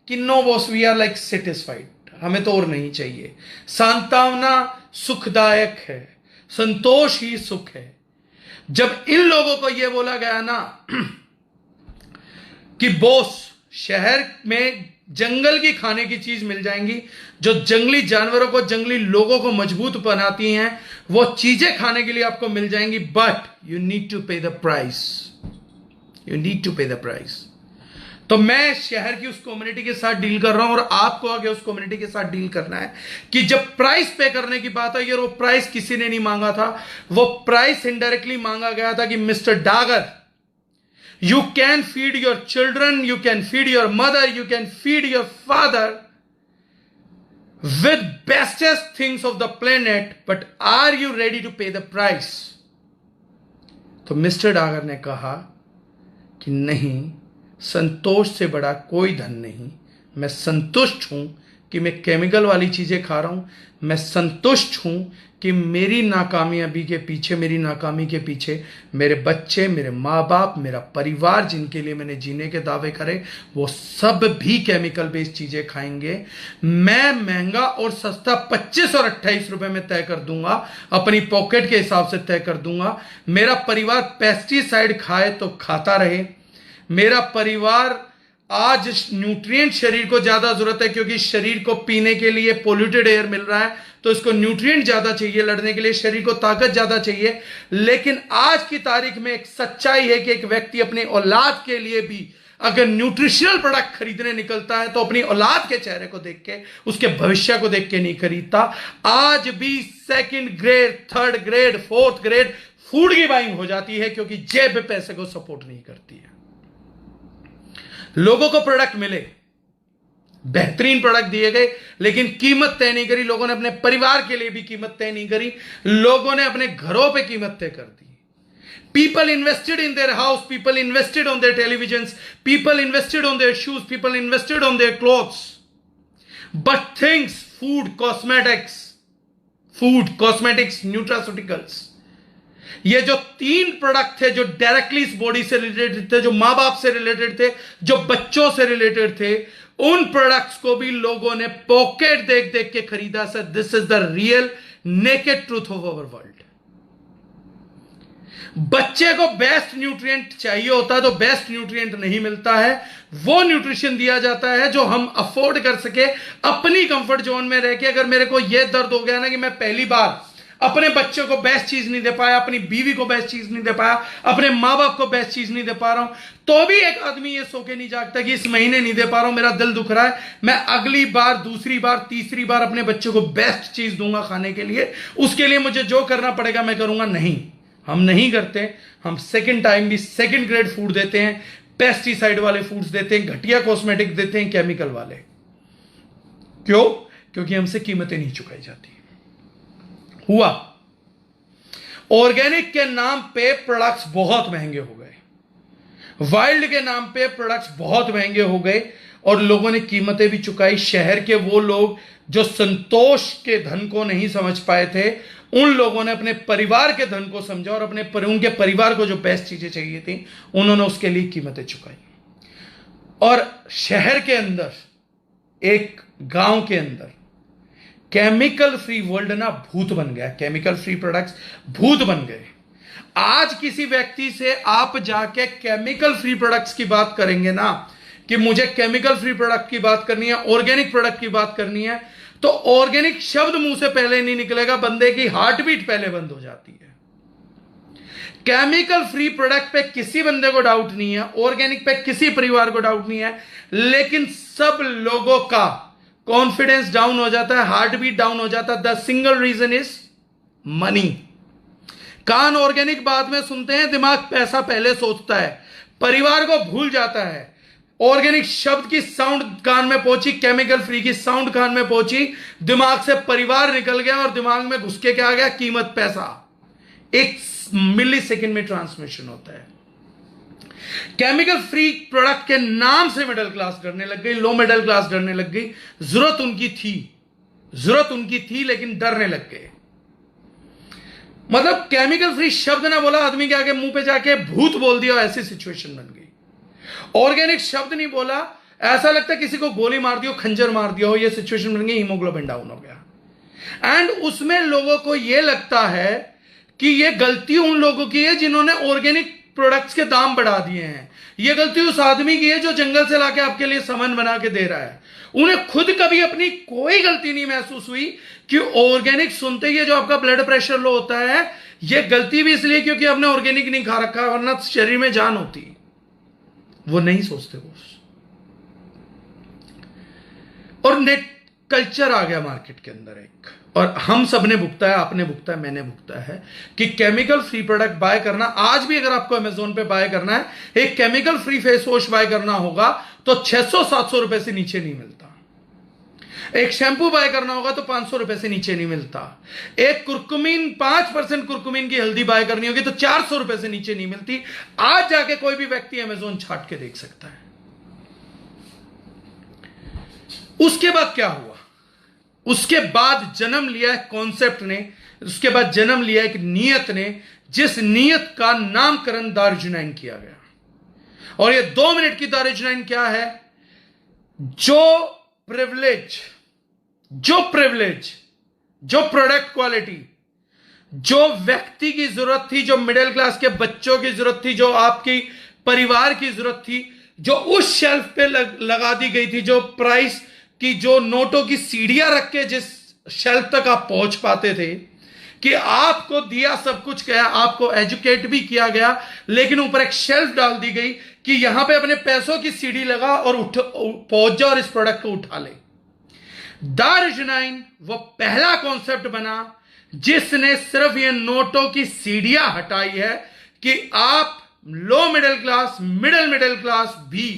कि no boss we are like satisfied, हमें तो और नहीं चाहिए, सांत्वना सुखदायक है, संतोष ही सुख है। जब इन लोगों को यह बोला गया ना कि बॉस शहर में जंगल की खाने की चीज मिल जाएंगी जो जंगली जानवरों को, जंगली लोगों को मजबूत बनाती हैं, वो चीजें खाने के लिए आपको मिल जाएंगी, but you need to pay the price, you need to pay the price. तो मैं शहर की उस कम्युनिटी के साथ डील कर रहा हूं और आपको आगे उस कम्युनिटी के साथ डील करना है कि जब प्राइस पे करने की बात आई और वो प्राइस किसी ने नहीं मांगा था, वो प्राइस इनडायरेक्टली मांगा गया था कि mister Dagar, you can feed your children, you can feed your mother, you can feed your father with bestest things of the planet, but are you ready to pay the price? तो mister Dagar ने कहा कि नहीं, संतोष से बड़ा कोई धन नहीं, मैं संतुष्ट हूं कि मैं केमिकल वाली चीजें खा रहा हूं, मैं संतुष्ट हूं कि मेरी नाकामयाबी के पीछे, मेरी नाकामी के पीछे मेरे बच्चे, मेरे माँ बाप, मेरा परिवार, जिनके लिए मैंने जीने के दावे करे, वो सब भी केमिकल बेस्ड चीजें खाएंगे। मैं महंगा और सस्ता 25 और 28 रुपए में तय कर दूंगा, अपनी पॉकेट के हिसाब से तय कर दूंगा। मेरा परिवार पेस्टिसाइड खाए तो खाता रहे। मेरा परिवार आज न्यूट्रिएंट शरीर को ज्यादा जरूरत है, क्योंकि शरीर को पीने के लिए पोल्यूटेड एयर मिल रहा है, तो इसको न्यूट्रिएंट ज्यादा चाहिए, लड़ने के लिए शरीर को ताकत ज्यादा चाहिए। लेकिन आज की तारीख में एक सच्चाई है कि एक व्यक्ति अपने औलाद के लिए भी अगर न्यूट्रिशनल प्रोडक्ट खरीदने निकलता है तो अपनी औलाद के चेहरे को देख के, उसके भविष्य को देख के नहीं खरीदता। आज भी 2nd grade, 3rd grade, 4th grade food की बाइंग हो जाती है, क्योंकि जेब पैसे को सपोर्ट नहीं करती है। लोगों को प्रोडक्ट मिले, बेहतरीन प्रोडक्ट दिए गए, लेकिन कीमत तय नहीं करी। लोगों ने अपने परिवार के लिए भी कीमत तय नहीं करी, लोगों ने अपने घरों पे कीमत तय कर दी। People invested in their house, people invested on their televisions, people invested on their shoes, people invested on their clothes. But things, food, cosmetics, nutraceuticals, ये जो 3 प्रोडक्ट थे जो डायरेक्टली इस बॉडी से रिलेटेड थे, जो मां बाप से रिलेटेड थे, जो बच्चों से रिलेटेड थे, उन प्रोडक्ट्स को भी लोगों ने पॉकेट देख देख के खरीदा। Sir, this is the real naked truth of our world. बच्चे को बेस्ट न्यूट्रिएंट चाहिए होता है तो बेस्ट न्यूट्रिएंट नहीं मिलता है। वो न्यूट्रिशन दिया जाता है जो हम अफोर्ड कर सके, अपनी कंफर्ट जोन में रह के। अगर मेरे को यह दर्द हो गया ना कि मैं पहली बार अपने बच्चों को बेस्ट चीज नहीं दे पाया, अपनी बीवी को बेस्ट चीज नहीं दे पाया, अपने मां बाप को बेस्ट चीज नहीं दे पा रहा हूं, तो भी एक आदमी ये सो के नहीं जागता कि इस महीने नहीं दे पा रहा हूं, मेरा दिल दुख रहा है, मैं अगली बार, दूसरी बार, तीसरी बार अपने बच्चों को बेस्ट चीज दूंगा खाने के लिए, उसके लिए मुझे जो करना पड़ेगा मैं करूंगा। नहीं, हम नहीं करते। हम सेकंड टाइम भी 2nd ग्रेड फूड देते हैं, पेस्टिसाइड वाले फूड्स देते हैं, घटिया कॉस्मेटिक देते हैं, केमिकल वाले। क्यों? क्योंकि हमसे कीमतें नहीं चुकाई जाती। हुआ ऑर्गेनिक के नाम पे प्रोडक्ट्स बहुत महंगे हो गए, वाइल्ड के नाम पे प्रोडक्ट्स बहुत महंगे हो गए, और लोगों ने कीमतें भी चुकाई। शहर के वो लोग जो संतोष के धन को नहीं समझ पाए थे, उन लोगों ने अपने परिवार के धन को समझा और उनके परिवार को जो बेस्ट चीजें चाहिए थी, उन्होंने उसके लिए कीमतें चुकाई। और शहर के अंदर, एक गांव के अंदर केमिकल फ्री वर्ल्ड ना भूत बन गया। केमिकल फ्री प्रोडक्ट्स भूत बन गए। आज किसी व्यक्ति से आप जाके केमिकल फ्री प्रोडक्ट्स की बात करेंगे ना, कि मुझे केमिकल फ्री प्रोडक्ट की बात करनी है, ऑर्गेनिक प्रोडक्ट की बात करनी है, तो ऑर्गेनिक शब्द मुंह से पहले नहीं निकलेगा, बंदे की हार्ट बीट पहले बंद हो जाती है। केमिकल फ्री प्रोडक्ट पे किसी बंदे को डाउट नहीं है, ऑर्गेनिक पे किसी परिवार को डाउट नहीं है, लेकिन सब लोगों का कॉन्फिडेंस डाउन हो जाता है, हार्ट बीट डाउन हो जाता है। The single reason is money. कान ऑर्गेनिक बाद में सुनते हैं, दिमाग पैसा पहले सोचता है, परिवार को भूल जाता है। ऑर्गेनिक शब्द की साउंड कान में पहुंची, केमिकल फ्री की साउंड कान में पहुंची, दिमाग से परिवार निकल गया और दिमाग में घुस के क्या आ गया? कीमत, पैसा। 1 मिली सेकेंड में ट्रांसमिशन होता है। केमिकल फ्री प्रोडक्ट के नाम से मिडिल क्लास डरने लग गई, लो मिडिल क्लास डरने लग गई। जरूरत उनकी थी लेकिन डरने लग गए। मतलब केमिकल फ्री शब्द ना बोला, आदमी के आगे मुंह पे जाके भूत बोल दिया, ऐसी सिचुएशन बन गई। ऑर्गेनिक शब्द नहीं बोला, ऐसा लगता है किसी को गोली मार दियो, खंजर मार दिया हो, यह सिचुएशन बन गई। हीमोग्लोबिन डाउन हो गया। एंड उसमें लोगों को यह लगता है कि यह गलती उन लोगों की है जिन्होंने ऑर्गेनिक प्रोडक्ट्स के दाम बढ़ा दिए हैं। यह गलती उस आदमी की है जो जंगल से लाके आपके लिए सामान बना के दे रहा है। उन्हें खुद कभी अपनी कोई गलती नहीं महसूस हुई कि ऑर्गेनिक सुनते ही जो आपका ब्लड प्रेशर लो होता है, यह गलती भी इसलिए क्योंकि आपने ऑर्गेनिक नहीं खा रखा, वरना शरीर में जान होती। वो नहीं सोचते वो। और नेट कल्चर आ गया मार्केट के अंदर एक, और हम सब ने भुगता है, आपने भुगता है, मैंने भुगता है कि केमिकल फ्री प्रोडक्ट बाय करना। आज भी अगर आपको अमेज़न पे बाय करना है, एक chemical free face wash bye करना होगा तो 600-700 रुपए से नीचे नहीं मिलता। एक शैंपू बाय करना होगा तो 500 रुपए से नीचे नहीं मिलता। एक कुरकुमीन 5% कुरकुमीन की हल्दी बाय करनी होगी तो 400 रुपए से नीचे नहीं मिलती। आज जाके कोई भी व्यक्ति अमेज़न छाट के देख सकता है। उसके बाद क्या हुआ? उसके बाद जन्म लिया है कॉन्सेप्ट ने, उसके बाद जन्म लिया एक नीयत ने, जिस नीयत का नामकरण दारुजुनैन किया गया। और ये 2 मिनट की दारुजुनैन क्या है? जो प्रिविलेज, जो प्रोडक्ट क्वालिटी, जो व्यक्ति की जरूरत थी, जो मिडिल क्लास के बच्चों की जरूरत थी, जो आपकी परिवार की जरूरत थी, जो उस शेल्फ पे लगा दी गई थी, जो प्राइस की, जो नोटों की सीढ़ियां रख के जिस शेल्फ तक आप पहुंच पाते थे, कि आपको दिया सब कुछ गया, आपको एजुकेट भी किया गया, लेकिन ऊपर एक शेल्फ डाल दी गई कि यहां पे अपने पैसों की सीढ़ी लगा और पहुंच जा और इस प्रोडक्ट को उठा ले। दारुजुनैन वो पहला कॉन्सेप्ट बना जिसने सिर्फ ये नोटों की सीढ़ियां हटाई है कि आप low middle class, middle class भी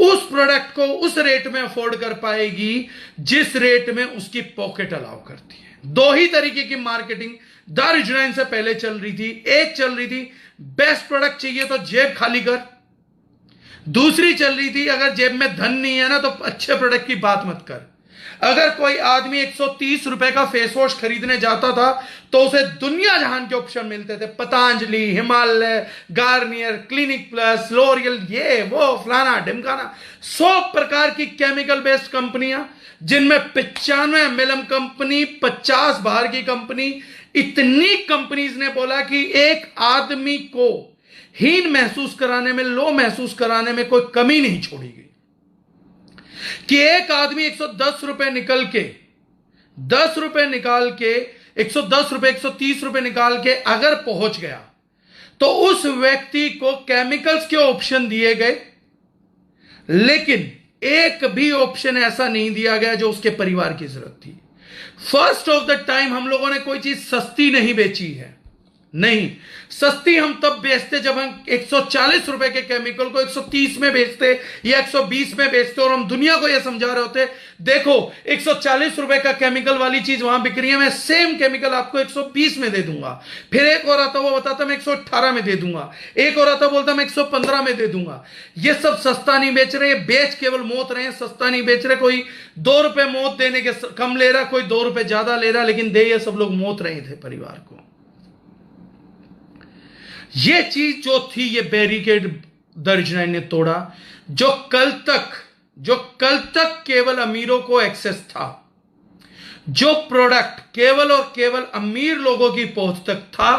उस प्रोडक्ट को उस रेट में अफोर्ड कर पाएगी जिस रेट में उसकी पॉकेट अलाउ करती है। 2 ही तरीके की मार्केटिंग दारुजुनैन से पहले चल रही थी। एक चल रही थी बेस्ट प्रोडक्ट चाहिए तो जेब खाली कर, दूसरी चल रही थी अगर जेब में धन नहीं है ना तो अच्छे प्रोडक्ट की बात मत कर। अगर कोई आदमी 130 रुपए का फेस वॉश खरीदने जाता था तो उसे दुनिया जहान के ऑप्शन मिलते थे, Patanjali, Himalaya, Garnier, clinic plus, L'Oreal, ये वो फलाना ढिमकाना, 100 प्रकार की केमिकल बेस्ड कंपनियां, जिनमें 95 MLM कंपनी, 50 बाहर की कंपनी, इतनी कंपनीज ने बोला कि एक आदमी को हीन महसूस कराने में, लो महसूस कराने में कोई कमी नहीं छोड़ी गई। कि एक आदमी 110 रुपए निकल के, 10 रुपए निकाल के, 110 रुपए, 130 रुपए निकाल के अगर पहुंच गया तो उस व्यक्ति को केमिकल्स के ऑप्शन दिए गए, लेकिन एक भी ऑप्शन ऐसा नहीं दिया गया जो उसके परिवार की जरूरत थी। फर्स्ट ऑफ द टाइम हम लोगों ने कोई चीज सस्ती नहीं बेची है। नहीं, सस्ती हम तब बेचते जब हम 140 रुपए के केमिकल को 130 में बेचते या 120 में बेचते और हम दुनिया को यह समझा रहे होते, देखो 140 रुपए का केमिकल वाली चीज वहां बिक रही है, मैं सेम केमिकल आपको 120 में दे दूंगा। फिर एक और आता, वो बताता मैं 118 में दे दूंगा, एक और आता बोलता मैं 115 में दे दूंगा। ये सब सस्ता नहीं बेच रहे, बेच केवल मौत रहे हैं, सस्ता नहीं बेच रहे। कोई 2 रुपए मौत देने के कम ले रहा, कोई 2 रुपए ज्यादा ले रहा, लेकिन दे ये सब लोग मौत रहे थे परिवार को। ये चीज जो थी, ये बैरिकेड दारुजुनैन ने तोड़ा। जो कल तक केवल अमीरों को एक्सेस था, जो प्रोडक्ट केवल और केवल अमीर लोगों की पहुंच तक था,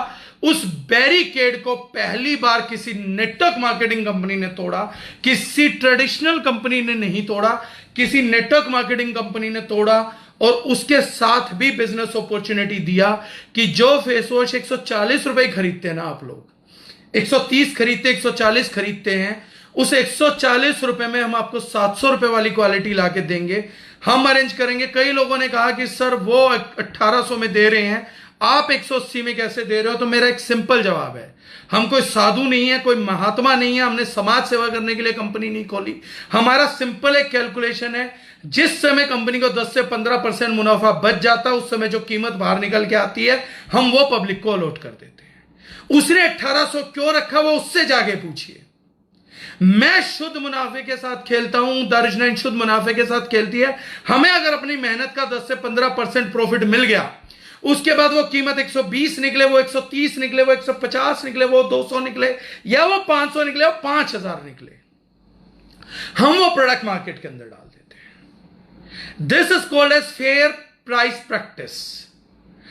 उस बैरिकेड को पहली बार किसी नेटवर्क मार्केटिंग कंपनी ने तोड़ा। किसी ट्रेडिशनल कंपनी ने नहीं तोड़ा, किसी नेटवर्क मार्केटिंग कंपनी ने तोड़ा। और उसके साथ भी बिजनेस अपॉर्चुनिटी दिया कि जो फेस वॉश 140 रुपए खरीदते हैं ना, आप लोग 130 खरीदते, 140 खरीदते हैं, उस 140 रुपए में हम आपको 700 रुपए वाली क्वालिटी लाके देंगे, हम अरेंज करेंगे। कई लोगों ने कहा कि सर वो 1800 में दे रहे हैं, आप 180 में कैसे दे रहे हो? तो मेरा एक सिंपल जवाब है, हम कोई साधु नहीं है, कोई महात्मा नहीं है, हमने समाज सेवा करने के लिए कंपनी नहीं खोली। हमारा सिंपल एक कैलकुलेशन है, जिस समय कंपनी को 10 से 15% मुनाफा बच जाता है, उस समय जो कीमत बाहर निकल के आती है, हम वो पब्लिक को अलॉट कर देते हैं। उसने 1800 क्यों रखा, वो उससे जाके पूछिए। मैं शुद्ध मुनाफे के साथ खेलता हूं, दारुजुनैन शुद्ध मुनाफे के साथ खेलती है। हमें अगर अपनी मेहनत का 10 से 15% प्रॉफिट मिल गया, उसके बाद वो कीमत 120 निकले, वो 130 निकले, वो 150 निकले, वो 200 निकले, या वो 500 निकले, वो 5000 निकले, हम वो प्रोडक्ट मार्केट के अंदर डाल देते हैं। This is called as fair price practice.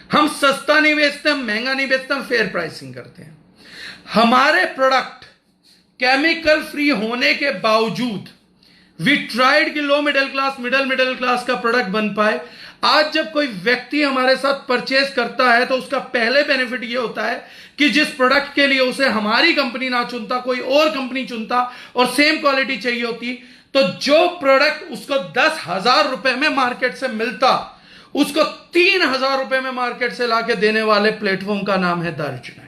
हम सस्ता नहीं बेचते, हम महंगा नहीं बेचते, हम फेयर प्राइसिंग करते हैं। हमारे प्रोडक्ट केमिकल फ्री होने के बावजूद वी ट्राइड कि low middle class, middle class का प्रोडक्ट बन पाए। आज जब कोई व्यक्ति हमारे साथ परचेज करता है तो उसका पहले बेनिफिट ये होता है कि जिस प्रोडक्ट के लिए उसे हमारी कंपनी ना चुनता, कोई और कंपनी चुनता और सेम क्वालिटी चाहिए होती, तो जो प्रोडक्ट उसको 10,000 रुपए में मार्केट से मिलता, उसको 3,000 रुपए में मार्केट से लाके देने वाले प्लेटफॉर्म का नाम है दारुजुनैन।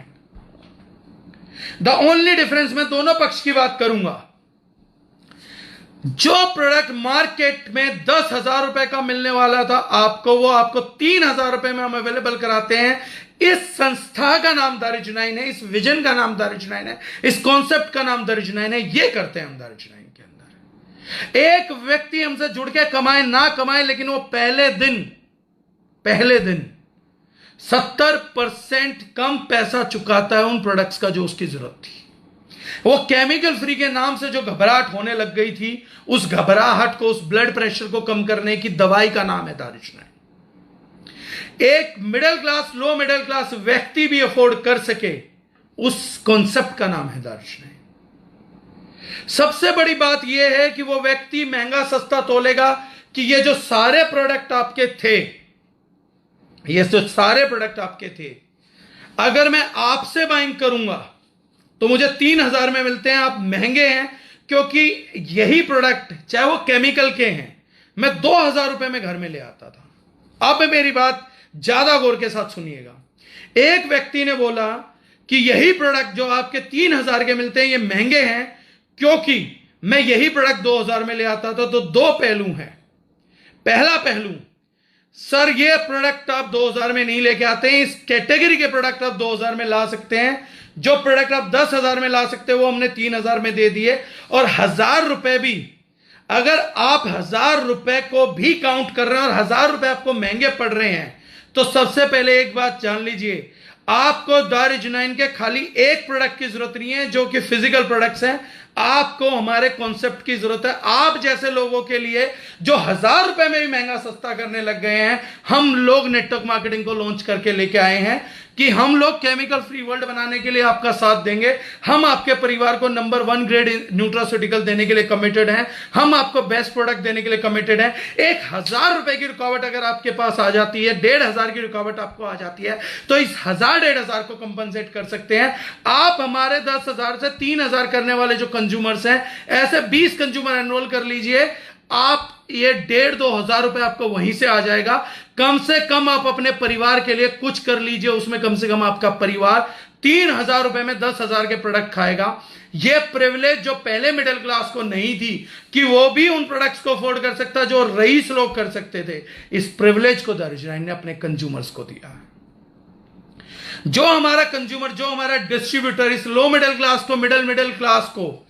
द ओनली डिफरेंस, मैं दोनों पक्ष की बात करूंगा, जो प्रोडक्ट मार्केट में 10,000 रुपए का मिलने वाला था आपको, वो आपको 3,000 रुपए में हम अवेलेबल कराते हैं। इस संस्था का नाम दारुजुनैन है, इस विजन का नाम दारुजुनैन है, इस कॉन्सेप्ट का नाम दारुजुनैन है। ये करते हैं हम दारुजुनैन के अंदर। एक व्यक्ति हमसे जुड़ के कमाए ना कमाए, लेकिन वो पहले दिन पहले दिन 70% कम पैसा चुकाता है उन प्रोडक्ट्स का जो उसकी जरूरत थी। वो केमिकल फ्री के नाम से जो घबराहट होने लग गई थी, उस घबराहट को, उस ब्लड प्रेशर को कम करने की दवाई का नाम है दारुशनाइन। एक middle class, low middle class व्यक्ति भी अफोर्ड कर सके, उस कॉन्सेप्ट का नाम है दारुशनाइन। सबसे बड़ी बात यह है कि वो व्यक्ति महंगा सस्ता तोलेगा कि ये जो सारे प्रोडक्ट आपके थे, ये जो सारे प्रोडक्ट आपके थे, अगर मैं आपसे बाइंग करूंगा तो मुझे 3,000 में मिलते हैं, आप महंगे हैं, क्योंकि यही प्रोडक्ट चाहे वो केमिकल के हैं, मैं 2,000 रुपए में घर में ले आता था। अब मेरी बात ज्यादा गौर के साथ सुनिएगा। एक व्यक्ति ने बोला कि यही प्रोडक्ट जो आपके 3,000 के मिलते हैं, ये महंगे हैं क्योंकि मैं यही प्रोडक्ट 2,000 में ले आता था। तो दो पहलू हैं। पहला पहलू, सर ये प्रोडक्ट आप 2,000 में नहीं लेके आते हैं, इस कैटेगरी के प्रोडक्ट आप 2,000 में ला सकते हैं। जो प्रोडक्ट आप 10,000 में ला सकते हो वो हमने 3,000 में दे दिए। और 1,000 रुपए भी, अगर आप 1,000 रुपए को भी काउंट कर रहे हैं और 1,000 रुपए आपको महंगे पड़ रहे हैं, तो सबसे पहले एक बात जान लीजिए, आपको दारुशनाइन के खाली एक प्रोडक्ट की जरूरत नहीं है जो कि फिजिकल प्रोडक्ट्स हैं, आपको हमारे कॉन्सेप्ट की जरूरत है। आप जैसे लोगों के लिए जो 1,000 रुपए में भी महंगा सस्ता करने लग गए हैं, हम लोग नेटवर्क मार्केटिंग को लॉन्च करके लेके आए हैं कि हम लोग केमिकल फ्री वर्ल्ड बनाने के लिए आपका साथ देंगे। हम आपके परिवार को नंबर 1 ग्रेड न्यूट्रास्यूटिकल देने के लिए कमिटेड हैं। हम आपको बेस्ट प्रोडक्ट देने के लिए कमिटेड हैं। 1,000 रुपए की रुकावट अगर आपके पास आ जाती है, 1,500 की रुकावट आपको आ जाती है, तो इस 1,000-1,500 को कंपनसेट कर सकते हैं आप। हमारे 10,000 से 3,000 करने वाले जो कंज्यूमर्स हैं, ऐसे 20 कंज्यूमर एनरोल कर लीजिए, आप ये 1,500-2,000 रुपए आपको वहीं से आ जाएगा। कम से कम आप अपने परिवार के लिए कुछ कर लीजिए, उसमें कम से कम आपका परिवार 3,000 रुपए में 10,000 के प्रोडक्ट खाएगा। यह प्रिविलेज जो पहले मिडिल क्लास को नहीं थी कि वो भी उन प्रोडक्ट्स को अफोर्ड कर सकता, जो रईस लोग कर सकते थे, इस प्रिविलेज को दारुशनाइन ने अपने कंज्यूमर्स को दिया। जो हमारा कंज्यूमर, जो हमारा डिस्ट्रीब्यूटर इस लो मिडिल क्लास को, मिडिल क्लास को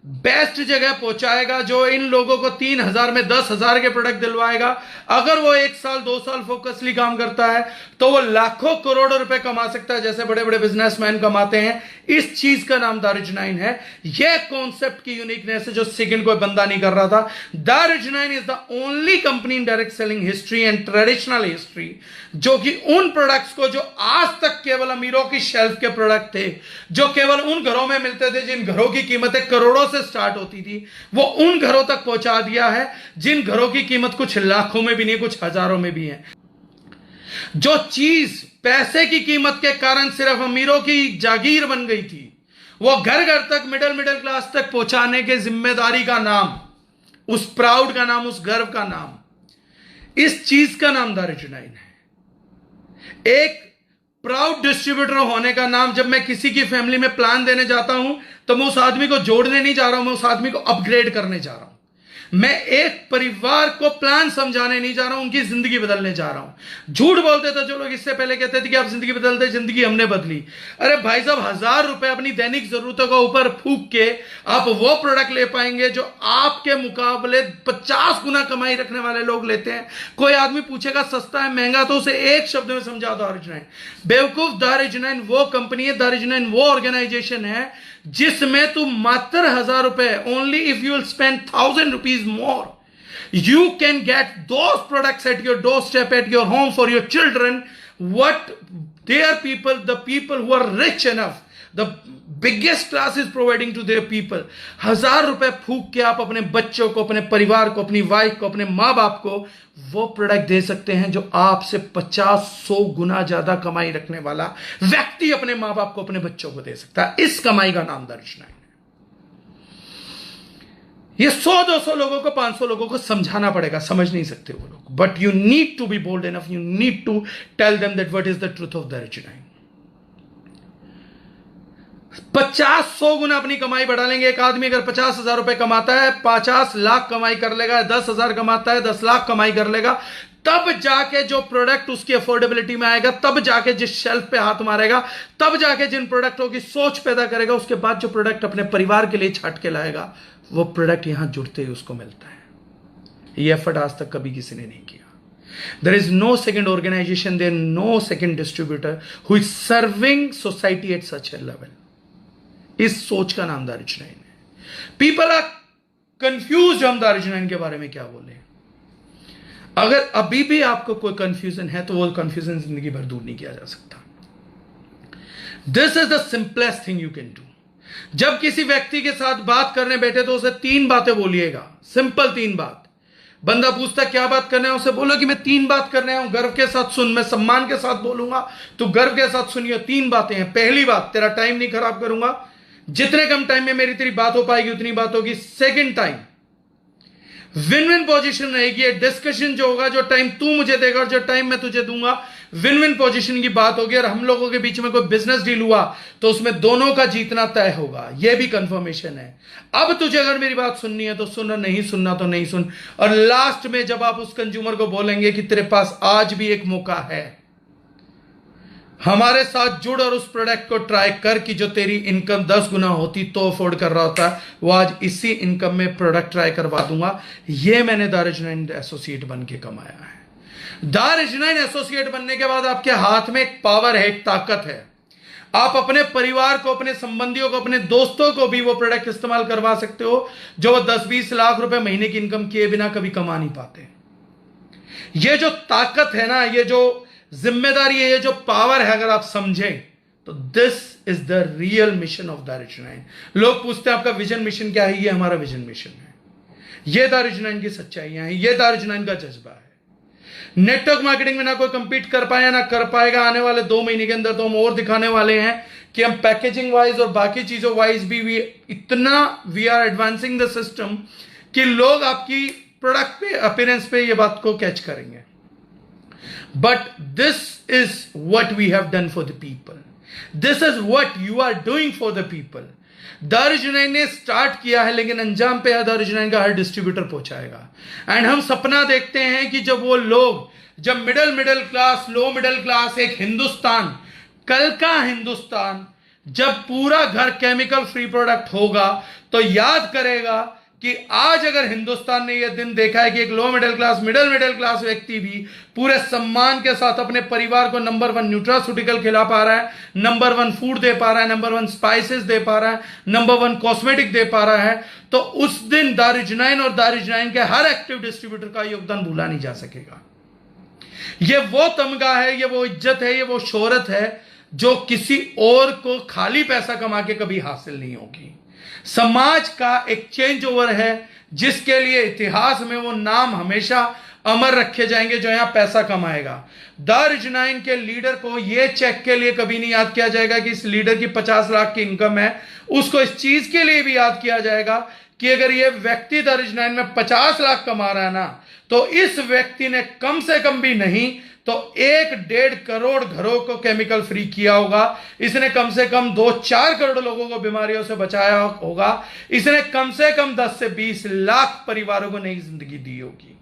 बेस्ट जगह पहुंचाएगा, जो इन लोगों को 3,000 में 10,000 के प्रोडक्ट दिलवाएगा, अगर वो 1 साल 2 साल फोकसली काम करता है तो वो लाखों करोड़ों रुपए कमा सकता है, जैसे बड़े बड़े बिजनेसमैन कमाते हैं। इस चीज का नाम दारुशनाइन है। यह कॉन्सेप्ट की यूनिकनेस है जो सेकंड कोई बंदा नहीं कर रहा था। दारुशनाइन is the only company in direct selling history and traditional history जो कि उन प्रोडक्ट्स को, जो आज तक केवल अमीरों की शेल्फ के प्रोडक्ट थे, जो केवल उन घरों में मिलते थे जिन घरों की कीमतें करोड़ों से स्टार्ट होती थी, वो उन घरों तक पहुंचा दिया है जिन घरों की कीमत कुछ लाखों में भी नहीं, कुछ हजारों में भी है। जो चीज पैसे की कीमत के कारण सिर्फ अमीरों की जागीर बन गई थी, वो घर घर तक, मिडिल क्लास तक पहुंचाने के जिम्मेदारी का नाम, उस प्राउड का नाम, उस गर्व का नाम, इस चीज का नाम दारुशनाइन है। एक प्राउड डिस्ट्रीब्यूटर होने का नाम, जब मैं किसी की फैमिली में प्लान देने जाता हूं तो मैं उस आदमी को जोड़ने नहीं जा रहा हूं, मैं उस आदमी को अपग्रेड करने जा रहा हूं। मैं एक परिवार को प्लान समझाने नहीं जा रहा हूं, उनकी जिंदगी बदलने जा रहा हूं। झूठ बोलते थे जो लोग इससे पहले, कहते थे कि आप जिंदगी बदलते, जिंदगी हमने बदली। अरे भाई साहब, 1,000 रुपए अपनी दैनिक जरूरतों का ऊपर फूंक के आप वो प्रोडक्ट ले पाएंगे जो आपके मुकाबले 50 गुना कमाई रखने वाले लोग लेते हैं। कोई आदमी पूछेगा सस्ता है महंगा, तो उसे एक शब्द में समझा दारुशनाइन। बेवकूफ, दारुशनाइन वो कंपनी है, दारुशनाइन वो ऑर्गेनाइजेशन है जिसमें तुम मात्र 1,000 रुपए, only if you will spend 1,000 rupees more, you can get those products at your doorstep, at your home for your children. What their people, the people who are rich enough, the biggest class is providing to their people. 1,000 रुपए फूक के आप अपने बच्चों को, अपने परिवार को, अपनी वाइफ को, अपने माँ बाप को वो प्रोडक्ट दे सकते हैं जो आपसे 50-100 गुना ज्यादा कमाई रखने वाला व्यक्ति अपने माँ बाप को, अपने बच्चों को दे सकता है। इस कमाई का नाम दारुशनाइन है। ये 100-200 लोगों को, 500 लोगों को समझाना पड़ेगा, समझ नहीं सकते वो लोग। But you need to be bold enough, you need to tell them that what is the truth of दारुशनाइन। 50-100 गुना अपनी कमाई बढ़ा लेंगे। एक आदमी अगर 50,000 रुपए कमाता है, 50 लाख कमाई कर लेगा, 10,000 कमाता है, 10 लाख कमाई कर लेगा, तब जाके जो प्रोडक्ट उसकी अफोर्डेबिलिटी में आएगा, तब जाके जिस शेल्फ पे हाथ मारेगा, तब जाके जिन प्रोडक्टों की सोच पैदा करेगा, उसके बाद जो प्रोडक्ट अपने परिवार के लिए छाट के लाएगा, वो प्रोडक्ट यहां जुड़ते ही उसको मिलता है। ये एफर्ट आज तक कभी किसी ने नहीं किया। There is no second organization, there no second distributor who is serving society at such a level. इस सोच का नाम दारुजनाइन है. People are confused हम दारुजनाइन के बारे में क्या बोले. अगर अभी भी आपको कोई कंफ्यूजन है तो वो कंफ्यूजन जिंदगी भर दूर नहीं किया जा सकता. This is the simplest thing you can do. जब किसी व्यक्ति के साथ बात करने बैठे तो उसे 3 बातें बोलिएगा. सिंपल 3 बात. बंदा पूछता क्या बात करना है, उसे बोलो कि मैं 3 बात करने आया हूं, गर्व के साथ सुन. मैं सम्मान के साथ बोलूंगा, तो गर्व के साथ सुनिए. 3 बातें हैं. पहली बात, तेरा टाइम नहीं खराब करूंगा. जितने कम टाइम में मेरी तेरी बात हो पाएगी उतनी बात होगी. Second time win win position रहेगी. डिस्कशन जो होगा, जो टाइम तू मुझे देगा और जो टाइम मैं तुझे दूंगा, विन विन पोजीशन की बात होगी. और हम लोगों के बीच में कोई बिजनेस डील हुआ तो उसमें दोनों का जीतना तय होगा. यह भी कंफर्मेशन है. अब तुझे अगर मेरी बात सुननी है तो सुन, और नहीं सुनना तो नहीं सुन. और लास्ट में जब आप उस कंज्यूमर को बोलेंगे कि तेरे पास आज भी एक मौका है, हमारे साथ जुड़ और उस प्रोडक्ट को ट्राई कर कि जो तेरी इनकम 10 गुना होती तो अफोर्ड कर रहा होता, वो आज इसी इनकम में प्रोडक्ट ट्राई करवा दूंगा. ये मैंने दारुजनाइन एसोसिएट बन के कमाया है. दारुजनाइन एसोसिएट बनने के बाद आपके हाथ में एक पावर है, एक ताकत है. आप अपने परिवार को, अपने संबंधियों को, अपने दोस्तों को भी वो प्रोडक्ट इस्तेमाल करवा सकते हो जो वो 10-20 लाख रुपए महीने की इनकम किए बिना कभी कमा नहीं पाते. ये जो ताकत है ना, ये जो जिम्मेदारी है, ये जो पावर है, अगर आप समझें तो this is the real mission of दारुजनाइन. लोग पूछते हैं आपका विजन मिशन क्या है. ये हमारा विजन मिशन है. ये दारुजनाइन की सच्चाइयां हैं. ये दारुजनाइन का जज्बा है. नेटवर्क मार्केटिंग में ना कोई कंपीट कर पाया ना कर पाएगा. आने वाले 2 महीने के अंदर तो हम और दिखाने वाले हैं कि हम पैकेजिंग वाइज और बाकी चीजों वाइज भी we are advancing the system कि लोग आपकी प्रोडक्ट पे, अपीयरेंस पे ये बात को कैच करेंगे. But this is what we have done for the people. This is what you are doing for the people. दारुजनाइन ने स्टार्ट किया है, लेकिन अंजाम पे है दारुजनाइन का हर डिस्ट्रीब्यूटर पहुंचाएगा. एंड हम सपना देखते हैं कि जब वो लोग, जब middle class, low middle class, एक हिंदुस्तान, कल का हिंदुस्तान, जब पूरा घर केमिकल फ्री प्रोडक्ट होगा तो याद करेगा कि आज अगर हिंदुस्तान ने यह दिन देखा है कि एक low middle class, middle class व्यक्ति भी पूरे सम्मान के साथ अपने परिवार को नंबर 1 न्यूट्रास्यूटिकल खिला पा रहा है, नंबर 1 फूड दे पा रहा है, नंबर 1 स्पाइसेस दे पा रहा है, नंबर 1 कॉस्मेटिक दे पा रहा है, तो उस दिन दारुजनाइन और दारुजनाइन के हर एक्टिव डिस्ट्रीब्यूटर का योगदान भूला नहीं जा सकेगा. ये वो तमगा है, ये वो इज्जत है, ये वो शोहरत है जो किसी और को खाली पैसा कमा के कभी हासिल नहीं होगी. समाज का एक चेंज ओवर है जिसके लिए इतिहास में वो नाम हमेशा अमर रखे जाएंगे जो यहां पैसा कमाएगा. दारुजनाइन के लीडर को ये चेक के लिए कभी नहीं याद किया जाएगा कि इस लीडर की 50 लाख की इनकम है. उसको इस चीज के लिए भी याद किया जाएगा कि अगर ये व्यक्ति दारुजनाइन में 50 लाख कमा रहा है ना, तो इस व्यक्ति ने कम से कम भी नहीं तो 1-1.5 करोड़ घरों को केमिकल फ्री किया होगा. इसने कम से कम 2-4 करोड़ लोगों को बीमारियों से बचाया होगा. इसने कम से कम 10 से 20 लाख परिवारों को नई जिंदगी दी होगी.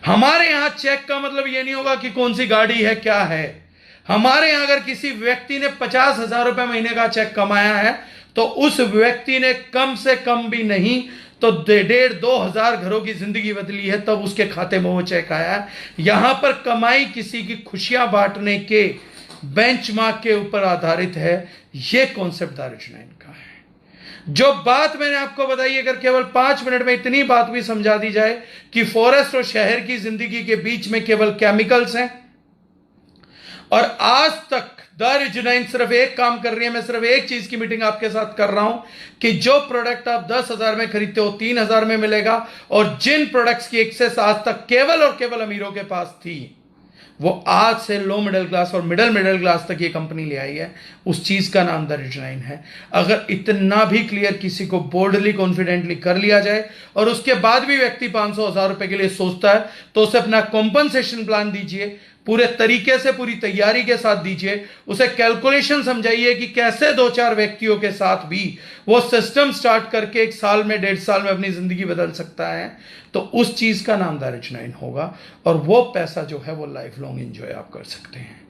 हमारे यहां चेक का मतलब यह नहीं होगा कि कौन सी गाड़ी है, क्या है. हमारे यहां अगर किसी व्यक्ति ने 50,000 रुपए महीने का चेक कमाया है तो उस व्यक्ति ने कम से कम भी नहीं तो 1,500-2 हजार घरों की जिंदगी बदली है, तब उसके खाते में वो चेक आया है. यहां पर कमाई किसी की खुशियां बांटने के बेंचमार्क के ऊपर आधारित है. ये कॉन्सेप्ट दारुजनाइन का है. जो बात मैंने आपको बताई, अगर केवल 5 मिनट में इतनी बात भी समझा दी जाए कि फॉरेस्ट और शहर की जिंदगी के बीच में केवल केमिकल्स हैं, और आज तक दारुजनाइन सिर्फ एक काम कर रही है. मैं सिर्फ एक चीज की मीटिंग आपके साथ कर रहा हूं कि जो प्रोडक्ट आप 10,000 में खरीदते हो 3,000 में मिलेगा, और जिन प्रोडक्ट्स की एक्सेस आज तक केवल और केवल अमीरों के पास थी, वो आज से लो मिडिल क्लास और मिडिल क्लास तक ये कंपनी ले आई है. उस चीज का नाम दारुजनाइन है. अगर इतना भी क्लियर किसी को बोल्डली, कॉन्फिडेंटली कर लिया जाए और उसके बाद भी व्यक्ति 500,000 रुपए के लिए सोचता है, तो उसे अपना कॉम्पनसेशन प्लान दीजिए, पूरे तरीके से, पूरी तैयारी के साथ दीजिए. उसे कैलकुलेशन समझाइए कि कैसे 2-4 व्यक्तियों के साथ भी वो सिस्टम स्टार्ट करके 1 साल में, 1.5 साल में अपनी जिंदगी बदल सकता है. तो उस चीज का नाम दारुजनाइन होगा, और वो पैसा जो है वो लाइफ लॉन्ग एंजॉय आप कर सकते हैं.